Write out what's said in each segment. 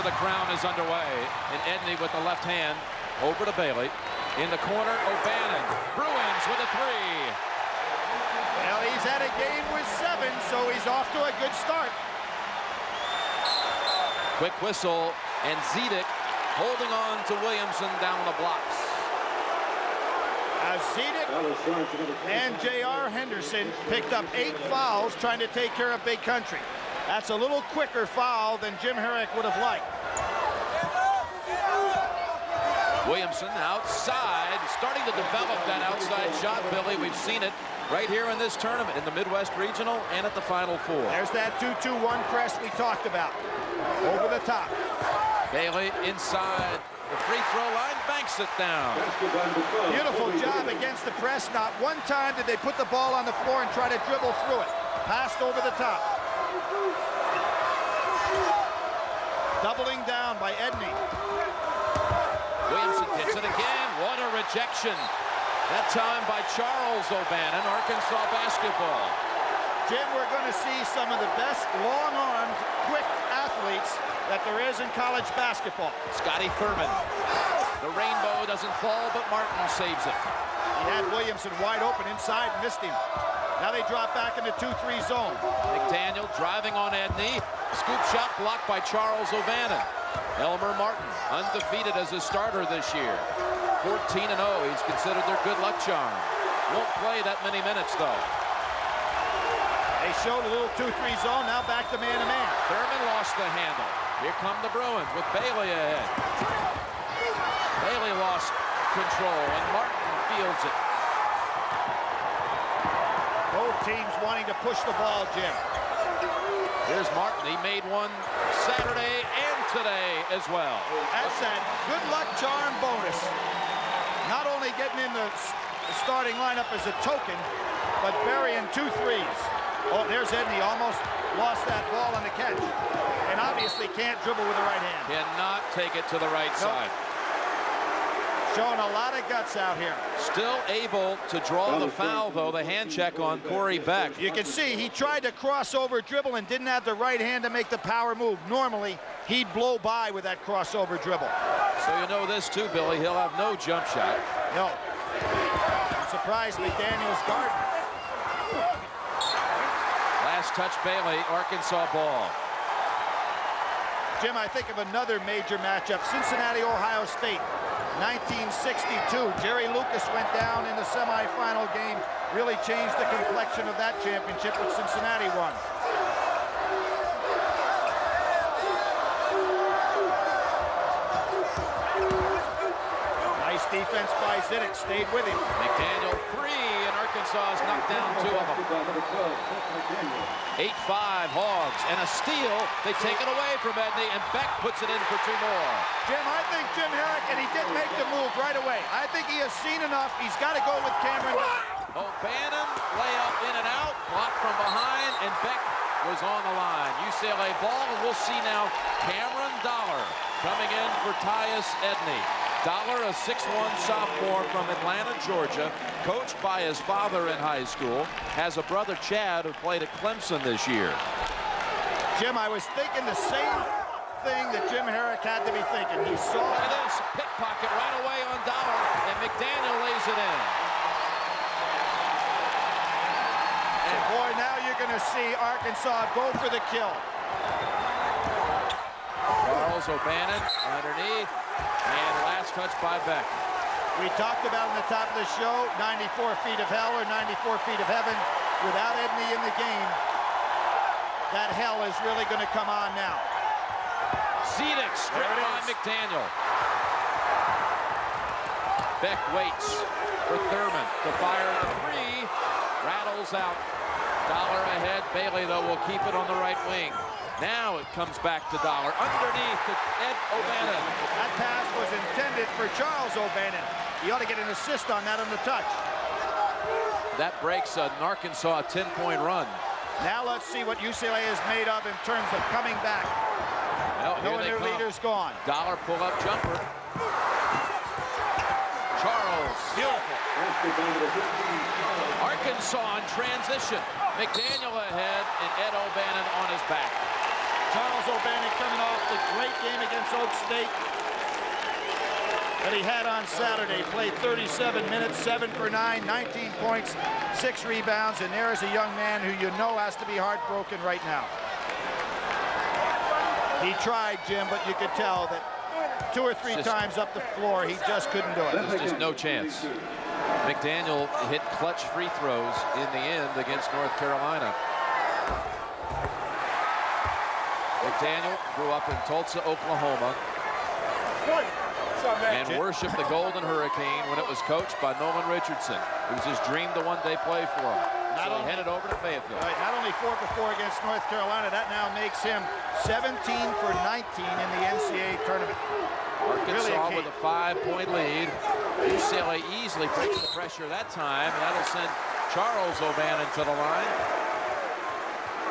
for the crown is underway. And Edney with the left hand over to Bailey. In the corner, O'Bannon. Bruins with a three. Well, he's at a game with 7, so he's off to a good start. Quick whistle, and Zedek holding on to Williamson down the blocks. As Zedek and J.R. Henderson picked up 8 fouls trying to take care of Big Country. That's a little quicker foul than Jim Herrick would have liked. Williamson outside, starting to develop that outside shot, Billy. We've seen it right here in this tournament, in the Midwest Regional and at the Final Four. There's that 2-2-1 press we talked about. Over the top. Bailey inside the free throw line, banks it down. Beautiful job against the press. Not one time did they put the ball on the floor and try to dribble through it. Passed over the top. Doubling down by Edney. Williamson hits it again. What a rejection. That time by Charles O'Bannon, Arkansas basketball. Jim, we're going to see some of the best long-armed, quick athletes that there is in college basketball. Scotty Thurman. The rainbow doesn't fall, but Martin saves it. He had Williamson wide open inside, missed him. Now they drop back in the 2-3 zone. McDaniel driving on Edney. Scoop shot blocked by Charles O'Bannon. Elmer Martin, undefeated as a starter this year. 14-0. He's considered their good luck charm. Won't play that many minutes, though. They showed a little 2-3 zone. Now back to man-to-man. Thurman lost the handle. Here come the Bruins with Bailey ahead. Bailey lost control, and Martin fields it. Both teams wanting to push the ball, Jim. Here's Martin. He made one Saturday and today as well. That's that good luck charm bonus. Not only getting in the starting lineup as a token, but burying 2 threes. Oh, there's Edney. Almost lost that ball on the catch. And obviously can't dribble with the right hand. Cannot take it to the right side. Showing a lot of guts out here. Still able to draw the foul, though, the hand check on Corey Beck. You can see he tried to crossover dribble and didn't have the right hand to make the power move. Normally, he'd blow by with that crossover dribble. So you know this, too, Billy. He'll have no jump shot. No. I'm surprised McDaniel's guarding. Last touch, Bailey, Arkansas ball. Jim, I think of another major matchup. Cincinnati, Ohio State. 1962. Jerry Lucas went down in the semifinal game. Really changed the complexion of that championship, which Cincinnati won. Nice defense by Zedek. Stayed with him. McDaniel 3, and Arkansas is knocked down 2 of them. 8-5 Hogs, and a steal. They take it away from Edney, and Beck puts it in for 2 more. Jim, I think Jim Herrick, and he didn't make the move right away. I think he has seen enough. He's got to go with Cameron. O'Bannon, layup in and out, blocked from behind, and Beck was on the line. UCLA ball, and we'll see now Cameron Dollar coming in for Tyus Edney. Dollar, a 6'1" sophomore from Atlanta, Georgia, coached by his father in high school, has a brother, Chad, who played at Clemson this year. Jim, I was thinking the same thing that Jim Herrick had to be thinking. He saw this pickpocket right away on Dollar, and McDaniel lays it in. And boy, now you're going to see Arkansas go for the kill. Charles O'Bannon underneath, and last touch by Beck. We talked about in the top of the show, 94 feet of hell or 94 feet of heaven. Without Edney in the game, that hell is really going to come on now. Zedek stripped by McDaniel. Beck waits for Thurman to fire the 3. Rattles out. Dollar ahead. Bailey, though, will keep it on the right wing. Now it comes back to Dollar. Underneath to Ed O'Bannon. That pass was intended for Charles O'Bannon. He ought to get an assist on that on the touch. That breaks an Arkansas 10-point run. Now let's see what UCLA is made of in terms of coming back. Well, no, their leader's gone. Dollar pull-up jumper. Charles. Beautiful. Arkansas in transition. McDaniel ahead and Ed O'Bannon on his back. Charles O'Bannon coming off the great game against Oak State that he had on Saturday. Played 37 minutes, 7 for 9, 19 points, 6 rebounds, and there is a young man who you know has to be heartbroken right now. He tried, Jim, but you could tell that 2 or 3 times up the floor, he just couldn't do it. There's just no chance. McDaniel hit clutch free throws in the end against North Carolina. McDaniel grew up in Tulsa, Oklahoma, and worshipped the Golden Hurricane when it was coached by Nolan Richardson. It was his dream to one day play for him. So he headed over to Fayetteville. Right, not only 4 for 4 against North Carolina, that now makes him 17 for 19 in the NCAA tournament. Arkansas with a 5-point lead. UCLA easily breaks the pressure that time. That'll send Charles O'Bannon to the line.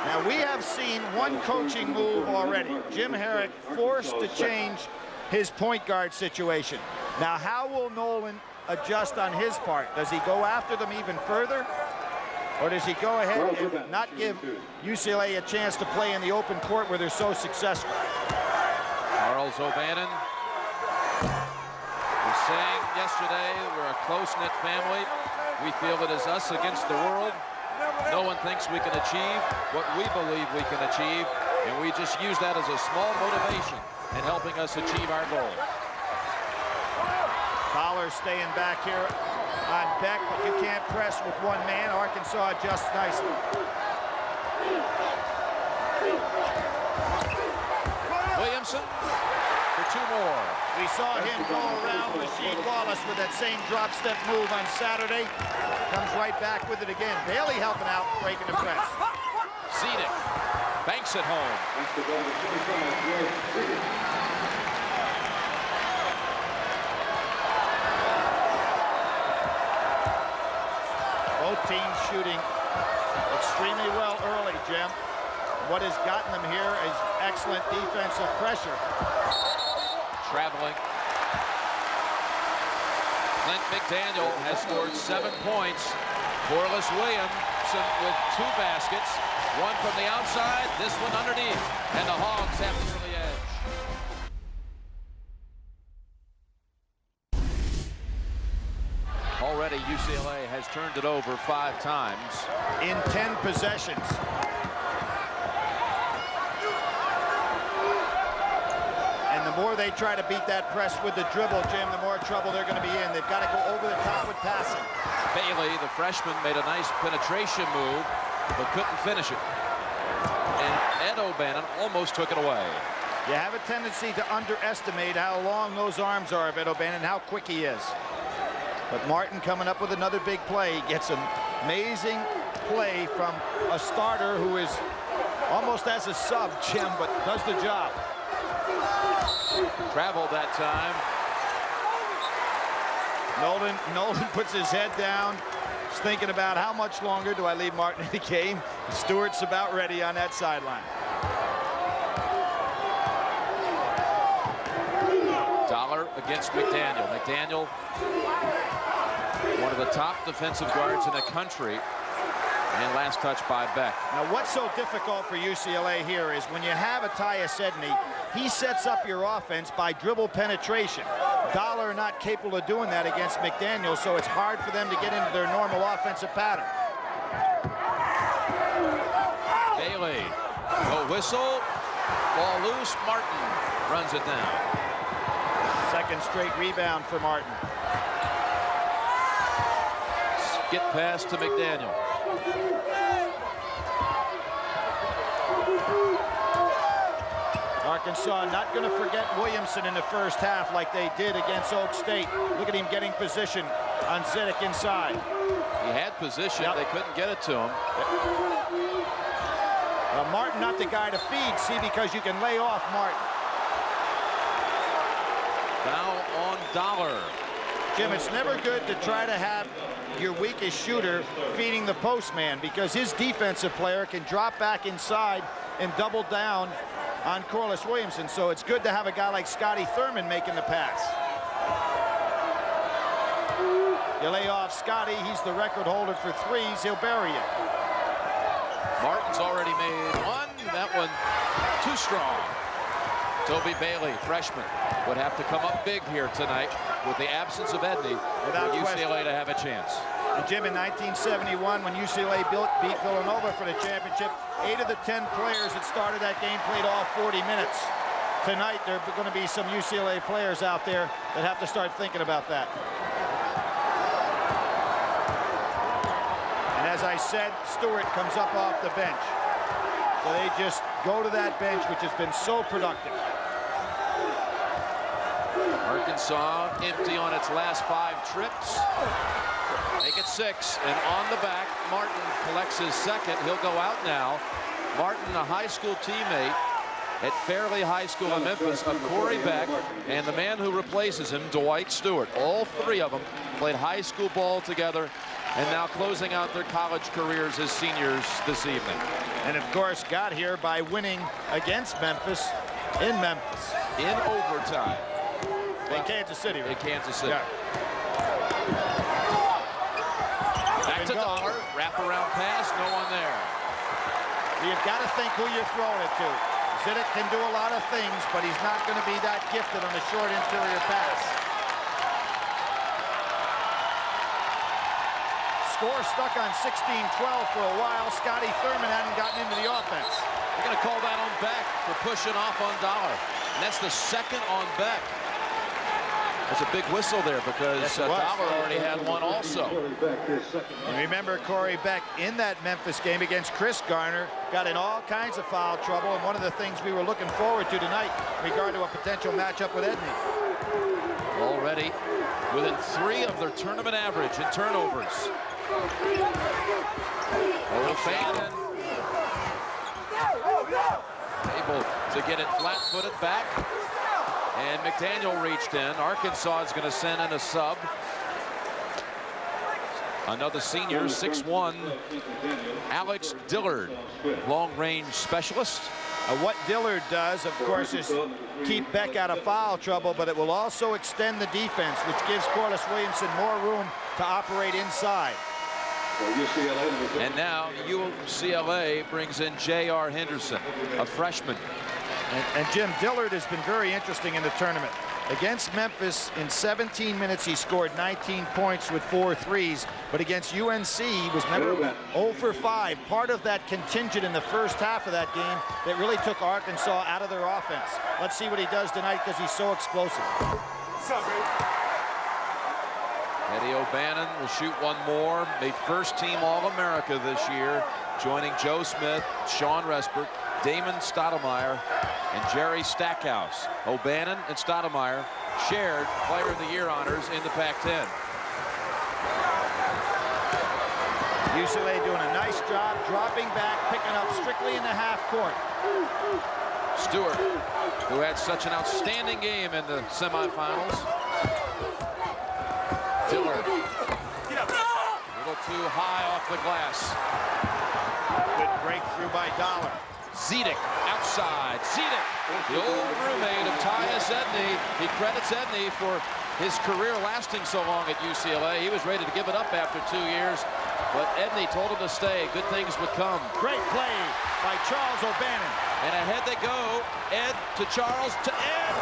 Now we have seen one coaching move already. Jim Herrick forced to change his point guard situation. Now how will Nolan adjust on his part? Does he go after them even further? Or does he go ahead and not give UCLA a chance to play in the open court where they're so successful? Charles O'Bannon was saying yesterday, we're a close-knit family. We feel it is us against the world. No one thinks we can achieve what we believe we can achieve, and we just use that as a small motivation in helping us achieve our goal. Dollar staying back here on Beck, but you can't press with one man. Arkansas adjusts nicely. Williamson for 2 more. We saw him go around Rasheed Wallace with that same drop step move on Saturday. Comes right back with it again. Bailey helping out, breaking the press. Zedek banks it home. Both teams shooting extremely well early, Jim. What has gotten them here is excellent defensive pressure. Traveling. Clint McDaniel has scored 7 points. Corliss Williamson with 2 baskets. One from the outside, this one underneath. And the Hogs have the early edge. Already UCLA has turned it over 5 times. In 10 possessions. And the more they try to beat that press with the dribble, Jim, the more trouble they're going to be in. They've got to go over the top with passing. Bailey, the freshman, made a nice penetration move, but couldn't finish it. And Ed O'Bannon almost took it away. You have a tendency to underestimate how long those arms are of Ed O'Bannon and how quick he is. But Martin coming up with another big play. He gets an amazing play from a starter who is almost as a sub, Jim, but does the job. Traveled that time. Nolan puts his head down. He's thinking about how much longer do I leave Martin in the game. Stewart's about ready on that sideline. Dollar against McDaniel. McDaniel, one of the top defensive guards in the country. And last touch by Beck. Now what's so difficult for UCLA here is when you have a Tyus Edney, he sets up your offense by dribble penetration. Dollar not capable of doing that against McDaniel, so it's hard for them to get into their normal offensive pattern. Bailey, no whistle, ball loose, Martin runs it down. Second straight rebound for Martin. Skip pass to McDaniel. Arkansas not going to forget Williamson in the first half like they did against Oak State. Look at him getting position on Zedek inside. He had position. Yep. They couldn't get it to him. Martin not the guy to feed, see, because you can lay off Martin. Foul on Dollar. Jim, it's never good to try to have your weakest shooter feeding the postman because his defensive player can drop back inside and double down on Corliss Williamson, so it's good to have a guy like Scotty Thurman making the pass. You lay off Scotty, he's the record holder for threes, he'll bury you. Martin's already made one. That one too strong. Toby Bailey, freshman, would have to come up big here tonight with the absence of Edney for UCLA to have a chance. And Jim, in 1971, when UCLA beat Villanova for the championship, 8 of the 10 players that started that game played all 40 minutes. Tonight, there are going to be some UCLA players out there that have to start thinking about that. And as I said, Stewart comes up off the bench. So they just go to that bench, which has been so productive. Arkansas empty on its last 5 trips. Make it 6, and on the back, Martin collects his second. He'll go out now. Martin, a high school teammate at Fairleigh High School in Memphis of Corey Beck, and the man who replaces him, Dwight Stewart. All 3 of them played high school ball together, and now closing out their college careers as seniors this evening. And of course, got here by winning against Memphis in Memphis. In overtime. In Kansas City, right? In Kansas City. Yeah. Back to Dollar, wrap-around pass, no one there. You've got to think who you're throwing it to. Zidek can do a lot of things, but he's not going to be that gifted on a short interior pass. Score stuck on 16-12 for a while. Scotty Thurman hadn't gotten into the offense. They're going to call that on Beck for pushing off on Dollar. And that's the second on Beck. That's a big whistle there because Dollar already had one also. And remember, Corey Beck in that Memphis game against Chris Garner got in all kinds of foul trouble, and one of the things we were looking forward to tonight in regard to a potential matchup with Edney. Already within 3 of their tournament average in turnovers. O'Bannon able to get it flat-footed back. And McDaniel reached in. Arkansas is going to send in a sub. Another senior, 6'1", Alex Dillard, long-range specialist. What Dillard does, of course, is keep Beck out of foul trouble, but it will also extend the defense, which gives Corliss Williamson more room to operate inside. And now UCLA brings in J.R. Henderson, a freshman. And Jim, Dillard has been very interesting in the tournament. Against Memphis, in 17 minutes, he scored 19 points with 4 threes. But against UNC, he was 0 for 5. Part of that contingent in the first half of that game that really took Arkansas out of their offense. Let's see what he does tonight because he's so explosive. Eddie O'Bannon will shoot one more. Made first-team All-America this year, joining Joe Smith, Sean Respert, Damon Stoudemire, and Jerry Stackhouse. O'Bannon and Stoudemire shared Player of the Year honors in the Pac-10. UCLA doing a nice job dropping back, picking up strictly in the half court. Stewart, who had such an outstanding game in the semifinals. Dillard, a little too high off the glass. Good breakthrough by Dollar. Zidek outside. Zidek, the old roommate of Tyus Edney. He credits Edney for his career lasting so long at UCLA. He was ready to give it up after 2 years, but Edney told him to stay. Good things would come. Great play by Charles O'Bannon. And ahead they go. Ed to Charles to Ed.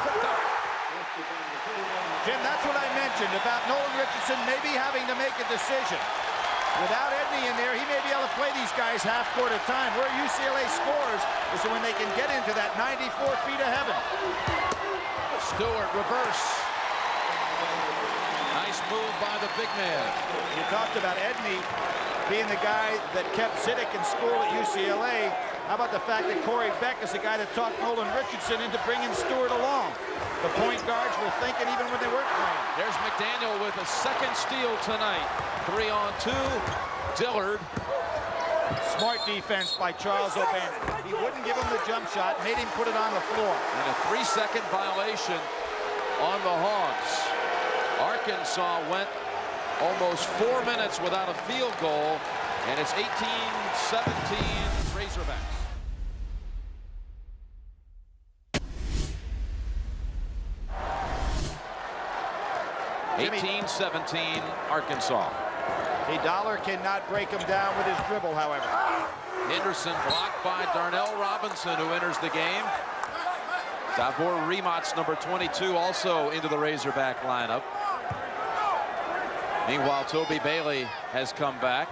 Jim, that's what I mentioned about Nolan Richardson maybe having to make a decision. Without Edney in there, he may be able to play these guys half court at a time. Where UCLA scores is when they can get into that 94 feet of heaven. Stewart, reverse. Nice move by the big man. You talked about Edney being the guy that kept Zidek in school at UCLA. How about the fact that Corey Beck is the guy that talked Nolan Richardson into bringing Stewart along? The point guards were thinking even when they weren't playing. There's McDaniel with a second steal tonight. 3 on 2. Dillard. Smart defense by Charles O'Bannon. He wouldn't give him the jump shot, made him put it on the floor. And a 3-second violation on the Hogs. Arkansas went almost 4 minutes without a field goal, and it's 18-17 Razorbacks. 18-17 Arkansas. A Dollar cannot break him down with his dribble, however. Henderson blocked by Darnell Robinson, who enters the game. Davor Remots, number 22, also into the Razorback lineup. Meanwhile, Toby Bailey has come back.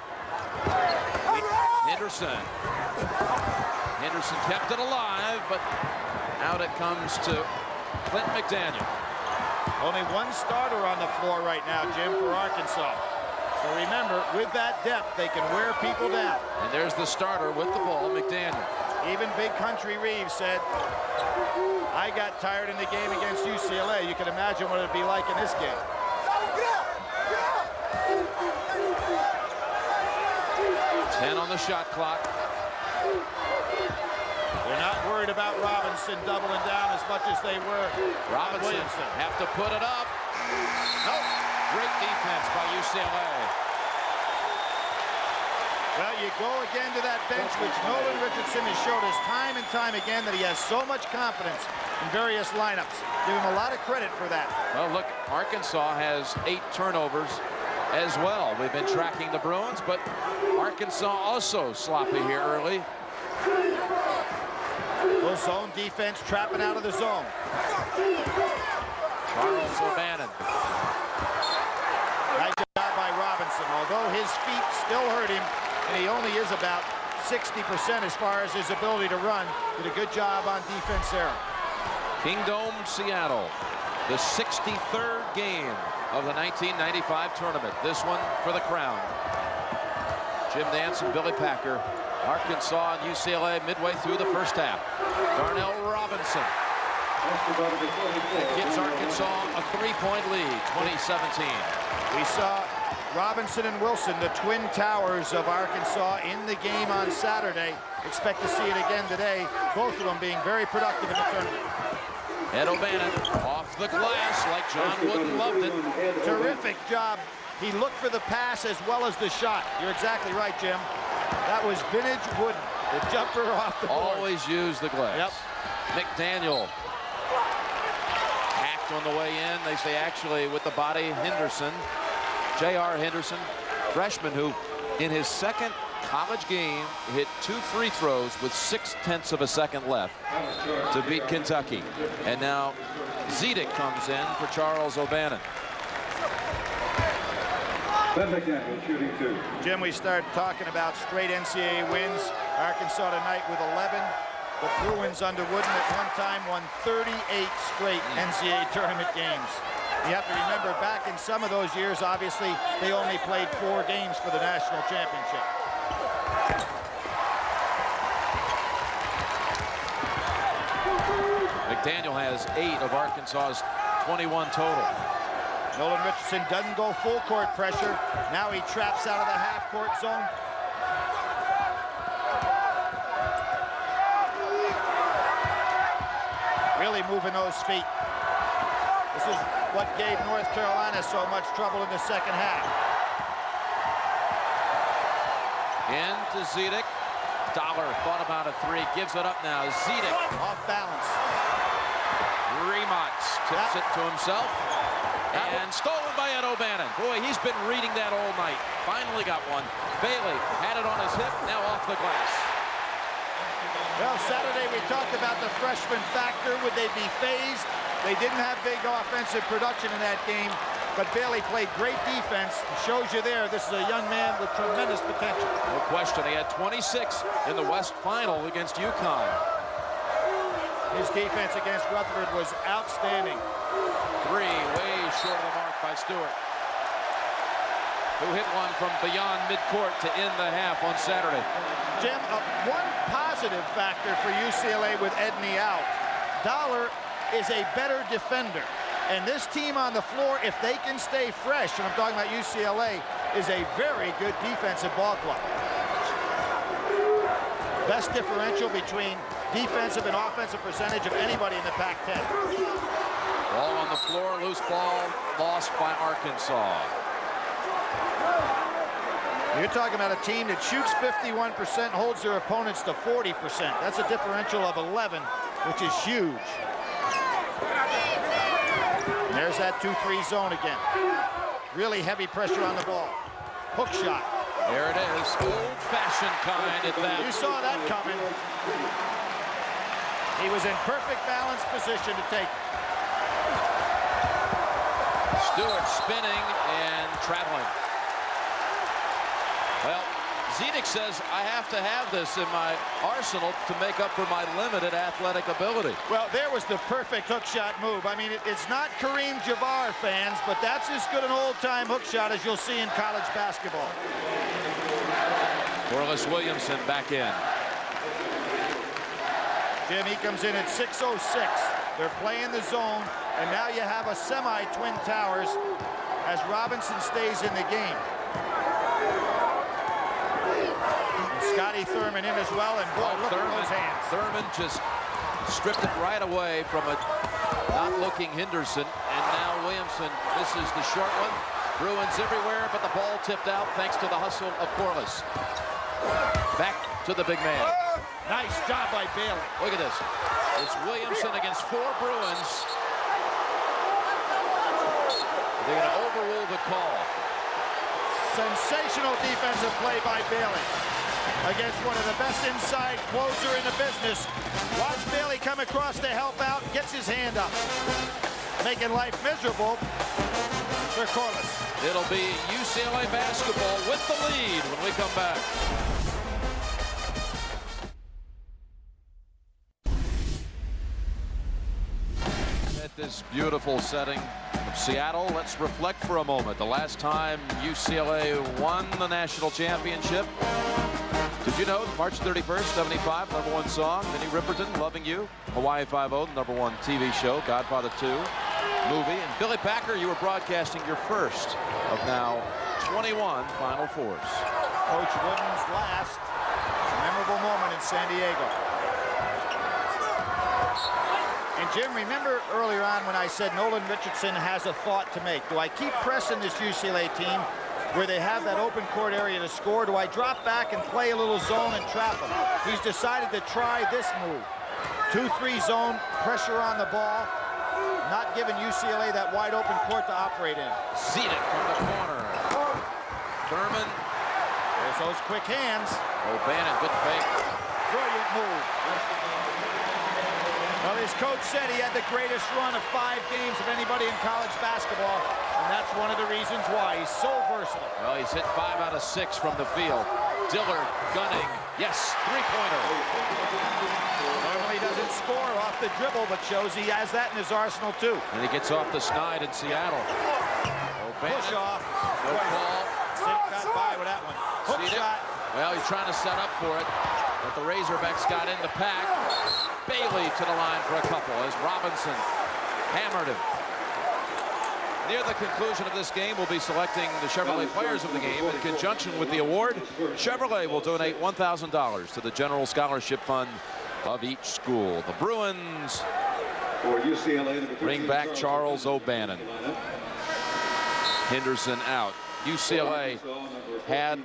Henderson kept it alive, but out it comes to Clint McDaniel. Only one starter on the floor right now, Jim, for Arkansas. So remember, with that depth, they can wear people down. And there's the starter with the ball, McDaniel. Even Big Country Reeves said, I got tired in the game against UCLA. You can imagine what it'd be like in this game. Ten on the shot clock. They're not worried about Robinson doubling down as much as they were. Robinson have to put it up. Nope. Great defense by UCLA. Well, you go again to that bench, which Nolan Richardson has showed us time and time again that he has so much confidence in various lineups. Give him a lot of credit for that. Well, look, Arkansas has 8 turnovers as well. We've been tracking the Bruins, but Arkansas also sloppy here early. Little zone defense, trapping out of the zone. Charles O'Bannon. Nice job by Robinson. Although his feet still hurt him, and he only is about 60% as far as his ability to run, did a good job on defense there. Kingdome, Seattle. The 63rd game of the 1995 tournament. This one for the crown. Jim Nance and Billy Packer. Arkansas and UCLA midway through the first half. Darnell Robinson. It gives Arkansas a 3-point lead, 2017. We saw Robinson and Wilson, the twin towers of Arkansas, in the game on Saturday. Expect to see it again today. Both of them being very productive in the tournament. Ed O'Bannon off the glass like John Wooden loved it. Terrific job. He looked for the pass as well as the shot. You're exactly right, Jim. That was vintage Wooden, the jumper off the board. Always use the glass. Yep. McDaniel hacked on the way in. They say actually with the body, Henderson. J.R. Henderson, freshman who in his second college game hit 2 free throws with 0.6 of a second left to beat Kentucky. And now Zedek comes in for Charles O'Bannon. Shooting 2. Jim, we start talking about straight NCAA wins. Arkansas tonight with 11. The Bruins under Wooden at one time won 38 straight NCAA tournament games. You have to remember, back in some of those years, obviously, they only played 4 games for the national championship. McDaniel has 8 of Arkansas's 21 total. Nolan Richardson doesn't go full court pressure. Now he traps out of the half court zone. Really moving those feet. This is what gave North Carolina so much trouble in the second half. Into Zedek. Dollar thought about a 3, gives it up now. Zedek off balance. Remots tips it to himself. And stolen by Ed O'Bannon. Boy, he's been reading that all night. Finally got one. Bailey had it on his hip, now off the glass. Well, Saturday we talked about the freshman factor. Would they be phased? They didn't have big offensive production in that game, but Bailey played great defense. Shows you there, this is a young man with tremendous potential. No question. He had 26 in the West Final against UConn. His defense against Rutherford was outstanding. 3, way short of the mark by Stewart, who hit one from beyond midcourt to end the half on Saturday. Jim, one positive factor for UCLA with Edney out. Dollar is a better defender. And this team on the floor, if they can stay fresh, and I'm talking about UCLA, is a very good defensive ball club. Best differential between defensive and offensive percentage of anybody in the Pac-10. Ball on the floor, loose ball, lost by Arkansas. You're talking about a team that shoots 51%, holds their opponents to 40%. That's a differential of 11, which is huge. And there's that 2-3 zone again. Really heavy pressure on the ball. Hook shot. There it is, old-fashioned kind at that. You saw that coming. He was in perfect balance position to take it. Stewart spinning and traveling. Well, Zedek says, I have to have this in my arsenal to make up for my limited athletic ability. Well, there was the perfect hook shot move. I mean, it's not Kareem Jabbar, fans, but that's as good an old-time hook shot as you'll see in college basketball. Corliss Williamson back in. Jim, he comes in at 6:06. They're playing the zone, and now you have a semi-twin towers as Robinson stays in the game. And Scotty Thurman in as well, and boy, look at those hands. Thurman just stripped it right away from a not-looking Henderson, and now Williamson misses the short one. Bruins everywhere, but the ball tipped out thanks to the hustle of Corliss. Back to the big man. Nice job by Bailey. Look at this. It's Williamson against 4 Bruins. They're going to overrule the call. Sensational defensive play by Bailey against one of the best inside closer in the business. Watch Bailey come across to help out, gets his hand up, making life miserable for Corliss. It'll be UCLA basketball with the lead when we come back. This beautiful setting of Seattle. Let's reflect for a moment. The last time UCLA won the national championship. Did you know March 31st, 75, #1 song, Minnie Riperton, Loving You, Hawaii Five-0, #1 TV show, Godfather 2 movie, and Billy Packer, you were broadcasting your first of now 21 Final Fours. Coach Wooden's last memorable moment in San Diego. And Jim, remember earlier on when I said Nolan Richardson has a thought to make. Do I keep pressing this UCLA team where they have that open court area to score? Do I drop back and play a little zone and trap them? He's decided to try this move. 2-3 zone, pressure on the ball, not giving UCLA that wide open court to operate in. Zedek from the corner. Thurman. There's those quick hands. O'Bannon, good fake. Brilliant move. Well, his coach said he had the greatest run of 5 games of anybody in college basketball, and that's one of the reasons why. He's so versatile. Well, he's hit 5 out of 6 from the field. Dillard gunning. Yes, three-pointer. Normally doesn't score off the dribble, but shows he has that in his arsenal, too. And he gets off the snide in Seattle. O'Bannon. Push off. No call. Sid got by with that one. Hook shot. Well, he's trying to set up for it, but the Razorbacks got in the pack. Bailey to the line for a couple as Robinson hammered him. Near the conclusion of this game, we'll be selecting the Chevrolet Players of the Game. In conjunction with the award, Chevrolet will donate $1,000 to the General Scholarship Fund of each school. The Bruins bring back Charles O'Bannon. Henderson out. UCLA had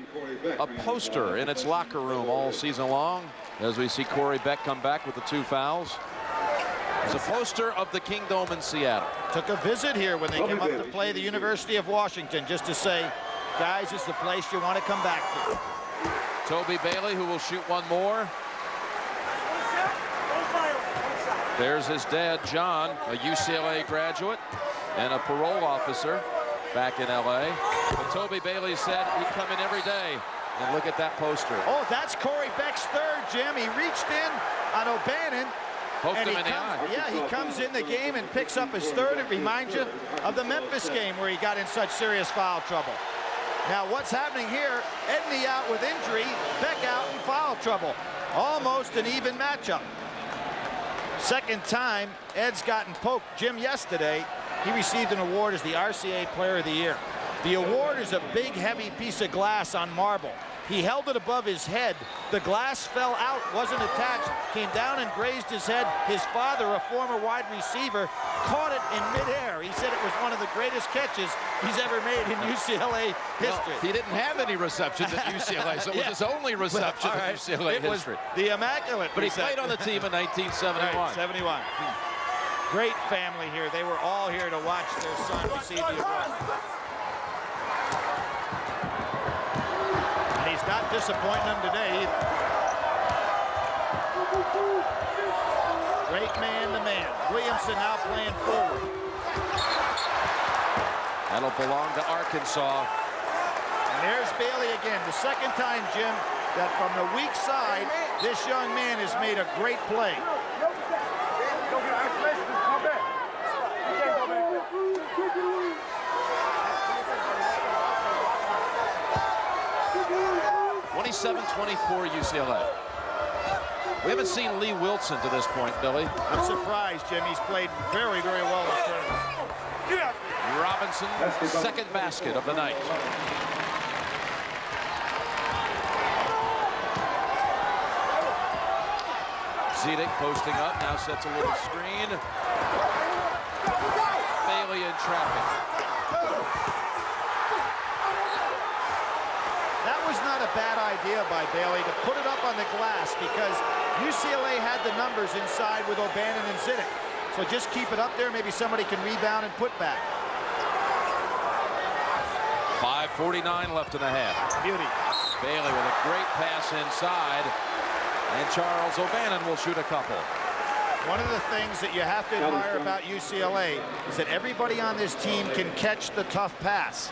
a poster in its locker room all season long, as we see Corey Beck come back with the 2 fouls. It's a poster of the Kingdome in Seattle. Took a visit here when they came up to play the University of Washington, just to say, guys, it's the place you want to come back to. Toby Bailey, who will shoot one more. There's his dad, John, a UCLA graduate and a parole officer back in LA. But Toby Bailey said he'd come in every day. And look at that poster. Oh, that's Corey Beck's 3rd, Jim. He reached in on O'Bannon. Poked him in the eye. Yeah, he comes in the game and picks up his 3rd. It reminds you of the Memphis game where he got in such serious foul trouble. Now, what's happening here? Edney out with injury, Beck out in foul trouble. Almost an even matchup. Second time Ed's gotten poked. Jim, yesterday, he received an award as the RCA Player of the Year. The award is a big, heavy piece of glass on marble. He held it above his head. The glass fell out, wasn't attached, came down and grazed his head. His father, a former wide receiver, caught it in midair. He said it was one of the greatest catches he's ever made in UCLA history. Well, he didn't have any receptions at UCLA, so it was his only reception in UCLA history. The immaculate But he played on the team in 1971. Right, 71. Great family here. They were all here to watch their son receive the award. disappointing them today either. Great man-to-man. Williamson now playing forward. That'll belong to Arkansas. And there's Bailey again. The second time, Jim, that from the weak side, this young man has made a great play. (27-24) UCLA. We haven't seen Lee Wilson to this point, Billy. I'm surprised, Jim. He's played very, very well this tournament. Robinson's second basket of the night. Zedek posting up, now sets a little screen. Bailey in traffic. That was not a bad idea by Bailey to put it up on the glass because UCLA had the numbers inside with O'Bannon and Zedek. So just keep it up there. Maybe somebody can rebound and put back. 5:49 left in the half. Beauty. Bailey with a great pass inside. And Charles O'Bannon will shoot a couple. One of the things that you have to admire about UCLA is that everybody on this team can catch the tough pass.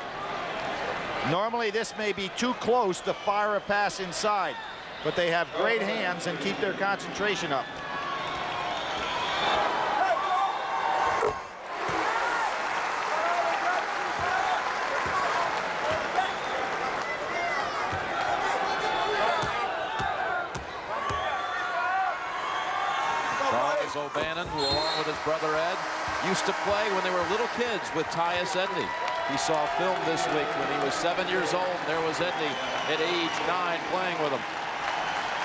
Normally, this may be too close to fire a pass inside, but they have great hands and keep their concentration up. O'Bannon, who along with his brother Ed used to play when they were little kids with Tyus Edney. He saw film this week when he was 7 years old. There was Edney at age 9 playing with him.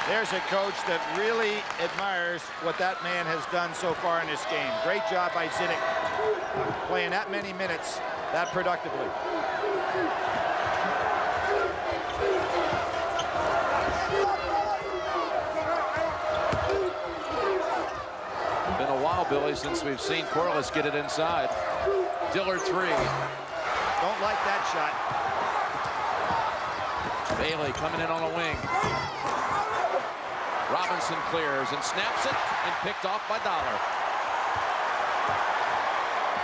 There's a coach that really admires what that man has done so far in this game. Great job by Zedek playing that many minutes that productively. Been a while, Billy, since we've seen Corliss get it inside. Dillard 3. Don't like that shot. Bailey coming in on a wing. Robinson clears and snaps it and picked off by Dollar,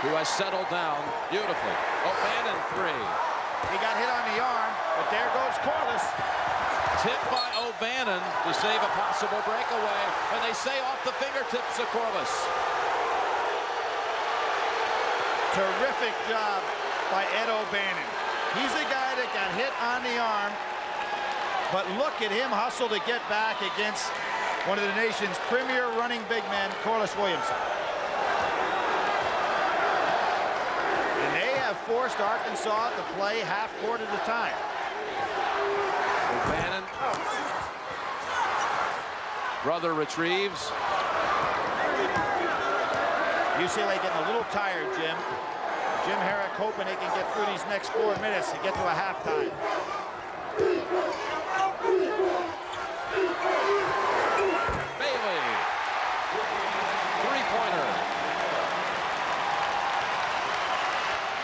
who has settled down beautifully. O'Bannon 3. He got hit on the arm, but there goes Corliss. Tipped by O'Bannon to save a possible breakaway, and they say off the fingertips of Corliss. Terrific job by Ed O'Bannon. He's the guy that got hit on the arm, but look at him hustle to get back against one of the nation's premier running big men, Corliss Williamson. And they have forced Arkansas to play half court at a time. O'Bannon. Brother retrieves. UCLA getting a little tired, Jim. Jim Herrick hoping they can get through these next 4 minutes to get to a halftime. Bailey. Three-pointer.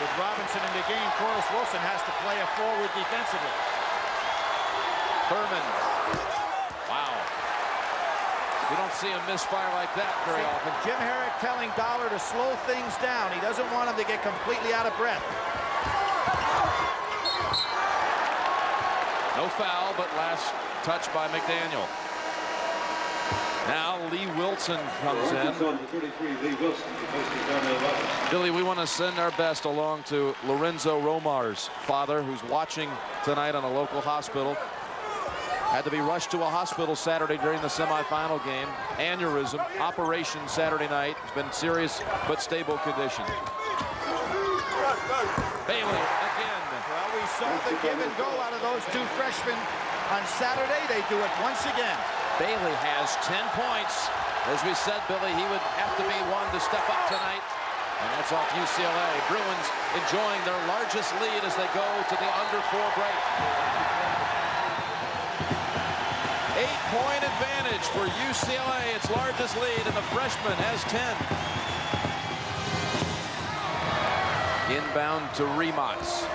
With Robinson in the game, Corliss Wilson has to play a forward defensively. Furman. Wow. You don't see him misfire like that very often. Jim Herrick telling Dollar to slow things down. He doesn't want him to get completely out of breath. No foul, but last touch by McDaniel. Now Lee Wilson comes in. Billy, we want to send our best along to Lorenzo Romar's father, who's watching tonight on a local hospital. Had to be rushed to a hospital Saturday during the semifinal game. Aneurysm, operation Saturday night. It's been serious but stable condition. Bailey again. Well, we saw the give and go out of those two freshmen on Saturday. They do it once again. Bailey has 10 points. As we said, Billy, he would have to be one to step up tonight. And that's off UCLA. Bruins enjoying their largest lead as they go to the under 4 break. 8-point advantage for UCLA, its largest lead, and the freshman has 10. Inbound to Remots.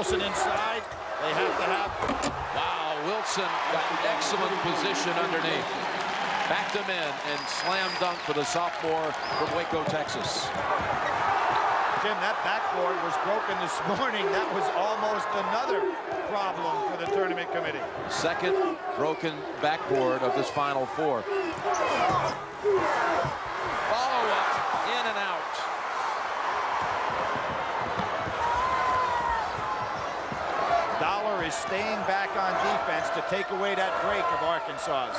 Wilson inside. They have to have. Wow, Wilson got excellent position underneath. Backed him in and slam dunk for the sophomore from Waco, Texas. Jim, that backboard was broken this morning. That was almost another problem for the tournament committee. Second broken backboard of this Final Four. Follow-up, in and out. Dollar is staying back on defense to take away that break of Arkansas's.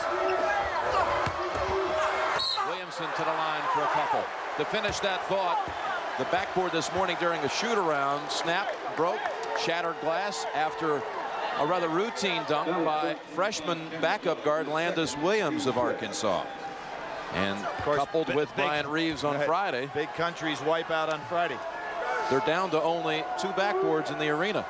Williamson to the line for a couple. To finish that thought, the backboard this morning during a shoot-around snapped, broke, shattered glass after a rather routine dunk by freshman backup guard Landis Williams of Arkansas. And coupled with Brian Reeves on Friday. Big countries wipe out on Friday. They're down to only 2 backboards in the arena.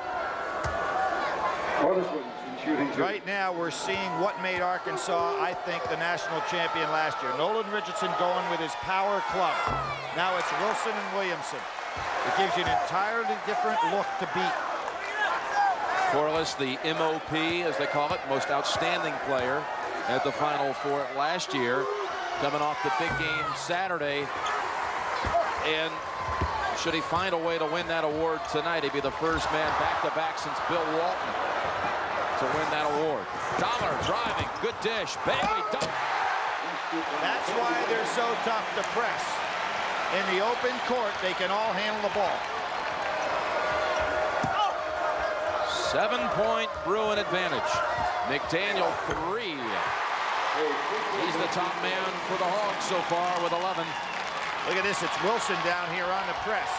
Right now, we're seeing what made Arkansas, I think, the national champion last year. Nolan Richardson going with his power club. Now it's Wilson and Williamson. It gives you an entirely different look to beat. Corliss, the MOP, as they call it, most outstanding player at the Final Four last year, coming off the big game Saturday. And should he find a way to win that award tonight, he'd be the first man back-to-back since Bill Walton to win that award. Dollar driving, good dish, Bailey dunk. That's why they're so tough to press. In the open court, they can all handle the ball. 7-point Bruin advantage. McDaniel 3. He's the top man for the Hogs so far with 11. Look at this, it's Wilson down here on the press.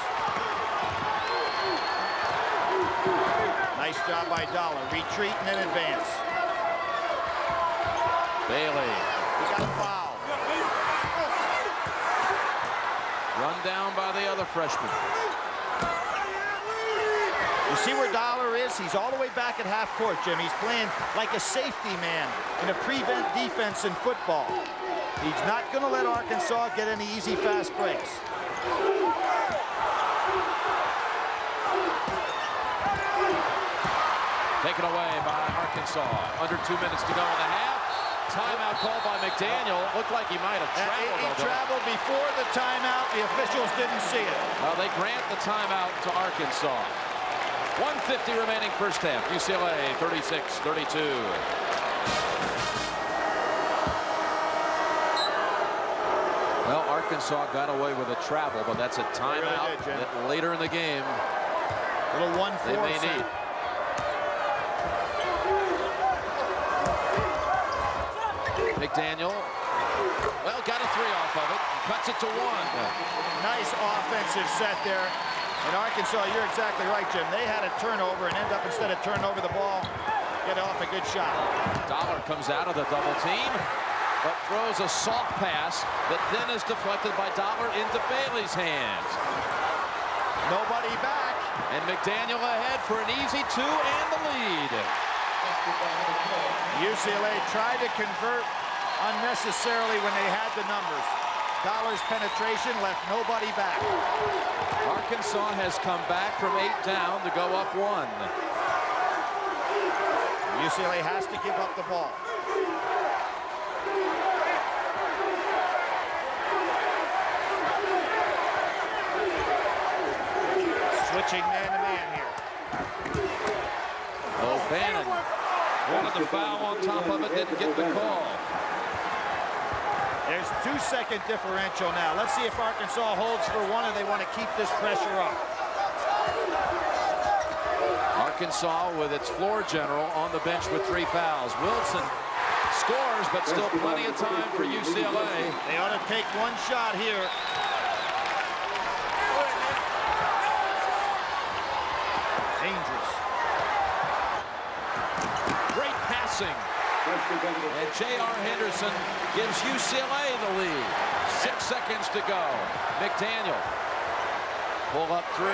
Nice job by Dollar, retreating in advance. Bailey. He got a foul. Run down by the other freshman. You see where Dollar is? He's all the way back at half court, Jim. He's playing like a safety man in a prevent defense in football. He's not going to let Arkansas get any easy fast breaks. Taken away by Arkansas. Under 2 minutes to go in the half. Timeout called by McDaniel. Looked like he might have traveled. He traveled before the timeout. The officials didn't see it. They grant the timeout to Arkansas. 1:50 remaining first half. UCLA 36-32. Well, Arkansas got away with a travel, but that's a timeout that later in the game little 1-4 they may need. McDaniel, well, got a 3 off of it, cuts it to 1. Nice offensive set there. In Arkansas, you're exactly right, Jim. They had a turnover and end up, instead of turning over the ball, get off a good shot. Dollar comes out of the double team, but throws a soft pass that then is deflected by Dollar into Bailey's hands. Nobody back. And McDaniel ahead for an easy 2 and the lead. UCLA tried to convert unnecessarily when they had the numbers. Dollar's penetration left nobody back. Arkansas has come back from 8 down to go up 1. UCLA has to give up the ball. Switching man-to-man here. O'Bannon wanted the foul on top of it, didn't get the call. There's 2-second differential now. Let's see if Arkansas holds for 1 and they want to keep this pressure up. Arkansas with its floor general on the bench with 3 fouls. Wilson scores, but still plenty of time for UCLA. They ought to take 1 shot here. Dangerous. Great passing. And J.R. Henderson gives UCLA the lead. 6 seconds to go. McDaniel. Pull up 3.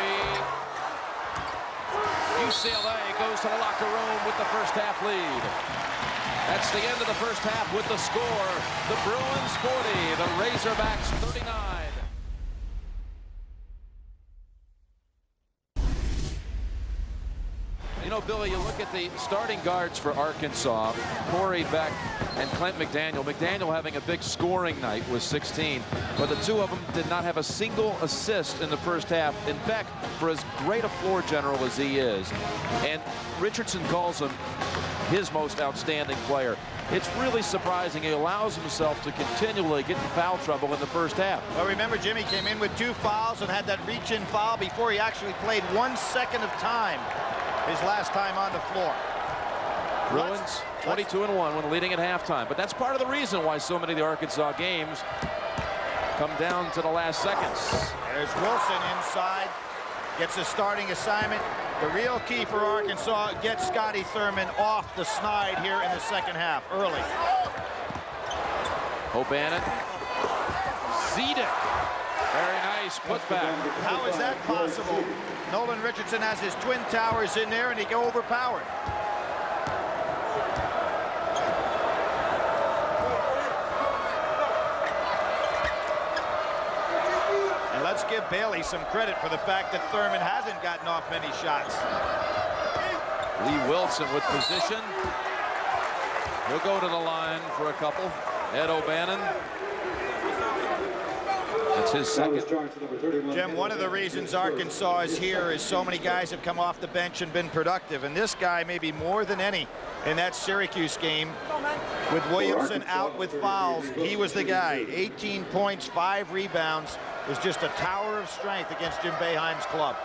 UCLA goes to the locker room with the first half lead. That's the end of the first half with the score. The Bruins 40, the Razorbacks 39. You know, Billy, you look at the starting guards for Arkansas, Corey Beck and Clint McDaniel. McDaniel having a big scoring night with 16, but the two of them did not have a single assist in the first half. And Beck, for as great a floor general as he is, and Richardson calls him his most outstanding player, it's really surprising he allows himself to continually get in foul trouble in the first half. Well, remember, Jimmy came in with 2 fouls and had that reach-in foul before he actually played 1 second of time his last time on the floor. Bruins 22-1 when leading at halftime. But that's part of the reason why so many of the Arkansas games come down to the last seconds. There's Wilson inside, gets a starting assignment. The real key for Arkansas, get Scotty Thurman off the snide here in the second half, early. O'Bannon. Zedek. Very nice putback. How is that possible? Nolan Richardson has his twin towers in there and he go overpowered. And let's give Bailey some credit for the fact that Thurman hasn't gotten off many shots. Lee Wilson with position. He'll go to the line for a couple. Ed O'Bannon. That's his second. Jim, one of the reasons Arkansas is here is so many guys have come off the bench and been productive. And this guy, maybe more than any in that Syracuse game, with Williamson out with fouls, he was the guy. 18 points, 5 rebounds. Was just a tower of strength against Jim Boeheim's club.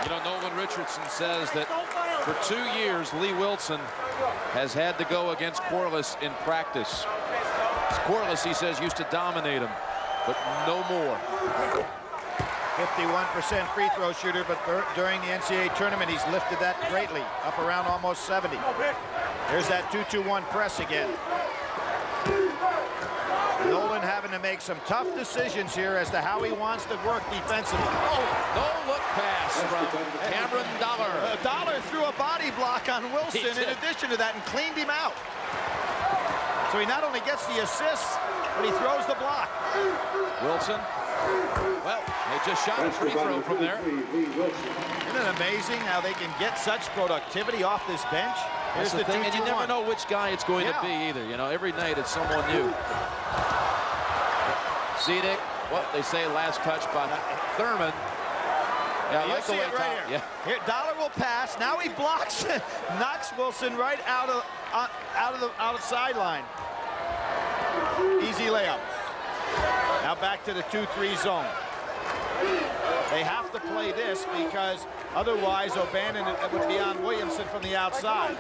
You know, Nolan Richardson says that for 2 years, Lee Wilson has had to go against Corliss in practice. Corliss, he says, used to dominate him, but no more. 51% free throw shooter, but during the NCAA tournament, he's lifted that greatly, up around almost 70. There's that 2-2-1 press again. Nolan having to make some tough decisions here as to how he wants to work defensively. Oh, no look pass from Cameron Dollar. Dollar threw a body block on Wilson in addition to that and cleaned him out. So he not only gets the assists, but he throws the block. Wilson. Well, they just shot a free throw from there. Isn't it amazing how they can get such productivity off this bench? Here's the thing, and you never know which guy it's going to be either. You know, every night it's someone new. Zedek, what they say, last touch by Thurman. Yeah, I like the way it right here. Yeah. Here, Dollar will pass. Now he blocks it, knocks Wilson right out of the sideline. Easy layup. Now back to the 2-3 zone. They have to play this because otherwise O'Bannon would be on Williamson from the outside.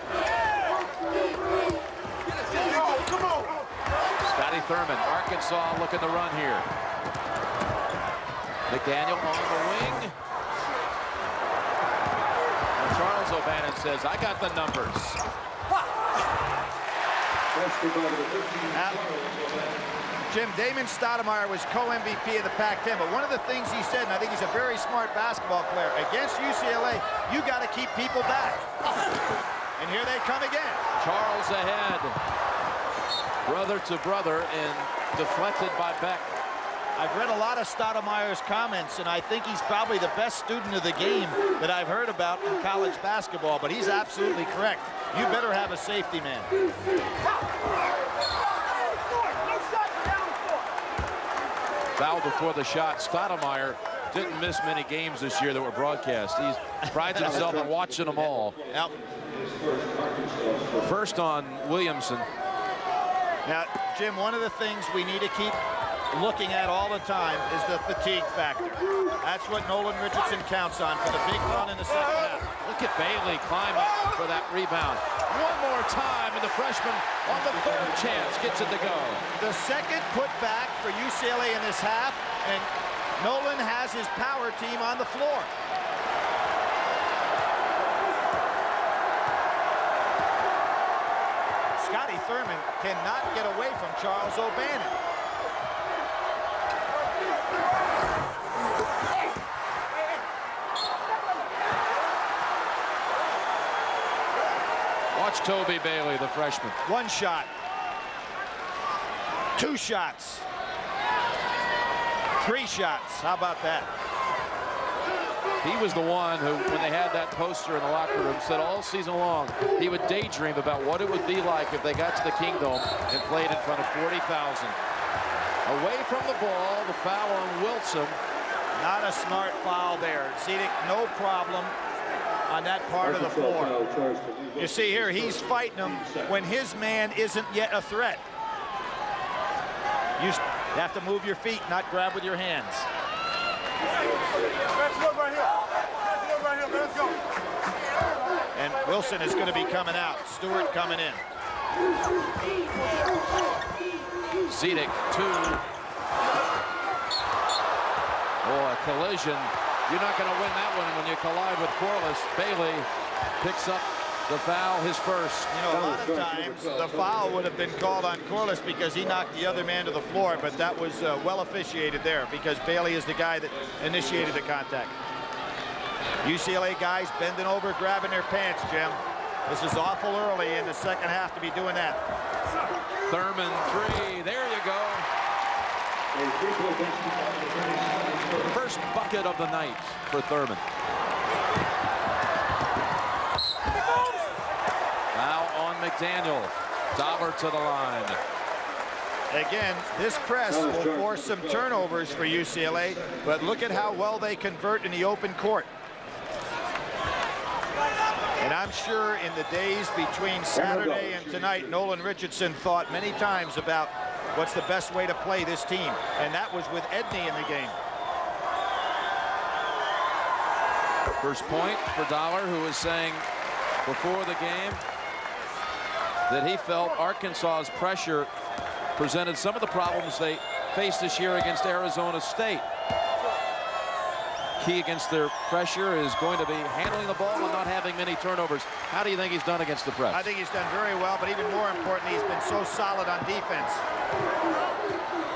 Scotty Thurman, Arkansas looking to run here. McDaniel on the wing. And Charles O'Bannon says, I got the numbers. Jim, Damon Stoudemire was co-MVP of the Pac-10, but one of the things he said, and I think he's a very smart basketball player, against UCLA, you got to keep people back. And here they come again. Charles ahead. Brother to brother and deflected by Beck. I've read a lot of Stoudemire's comments, and I think he's probably the best student of the game that I've heard about in college basketball, but he's absolutely correct. You better have a safety man. Foul before the shot. Stoudemire didn't miss many games this year that were broadcast. He prides himself on watching them all. Yep. First on Williamson. Now, Jim, one of the things we need to keep looking at all the time is the fatigue factor. That's what Nolan Richardson counts on for the big run in the second half. Look at Bailey climb up for that rebound. One more time, and the freshman on the third chance gets it to go. The second putback for UCLA in this half, and Nolan has his power team on the floor. Scotty Thurman cannot get away from Charles O'Bannon. Watch Toby Bailey, the freshman. One shot. Two shots. Three shots. How about that? He was the one who, when they had that poster in the locker room, said all season long he would daydream about what it would be like if they got to the Kingdome and played in front of 40,000. Away from the ball, the foul on Wilson. Not a smart foul there. Zedek, no problem on that part of the floor. You see here, he's fighting him when his man isn't yet a threat. You have to move your feet, not grab with your hands. And Wilson is going to be coming out. Stewart coming in. Zedek, 2. Oh, a collision. You're not going to win that one when you collide with Corliss. Bailey picks up the foul, his first. You know, a lot of times the foul would have been called on Corliss because he knocked the other man to the floor, but that was well officiated there because Bailey is the guy that initiated the contact. UCLA guys bending over, grabbing their pants, Jim. This is awful early in the second half to be doing that. Thurman, 3. There you go. First bucket of the night for Thurman. Foul on McDaniel. Dollar to the line. Again, this press will force some turnovers for UCLA, but look at how well they convert in the open court. And I'm sure in the days between Saturday and tonight, Nolan Richardson thought many times about what's the best way to play this team. And that was with Edney in the game. First point for Dollar, who was saying before the game that he felt Arkansas's pressure presented some of the problems they faced this year against Arizona State. Key against their pressure is going to be handling the ball and not having many turnovers. How do you think he's done against the press? I think he's done very well, but even more importantly, he's been so solid on defense.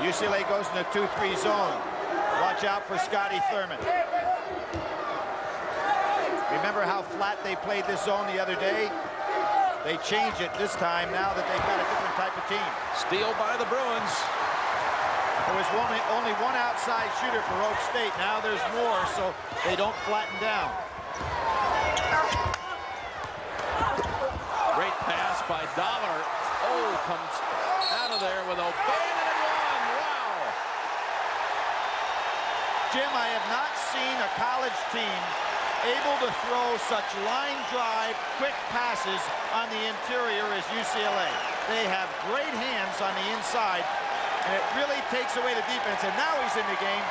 UCLA goes in the 2-3 zone. Watch out for Scotty Thurman. Remember how flat they played this zone the other day? They change it this time now that they've got a different type of team. Steal by the Bruins. There was only one outside shooter for Oak State. Now there's more, so they don't flatten down. Great pass by Dollar. Oh, comes out of there with O'Bannon and one. Wow. Jim, I have not seen a college team able to throw such line drive, quick passes on the interior as UCLA. They have great hands on the inside, and it really takes away the defense. And now he's in the game.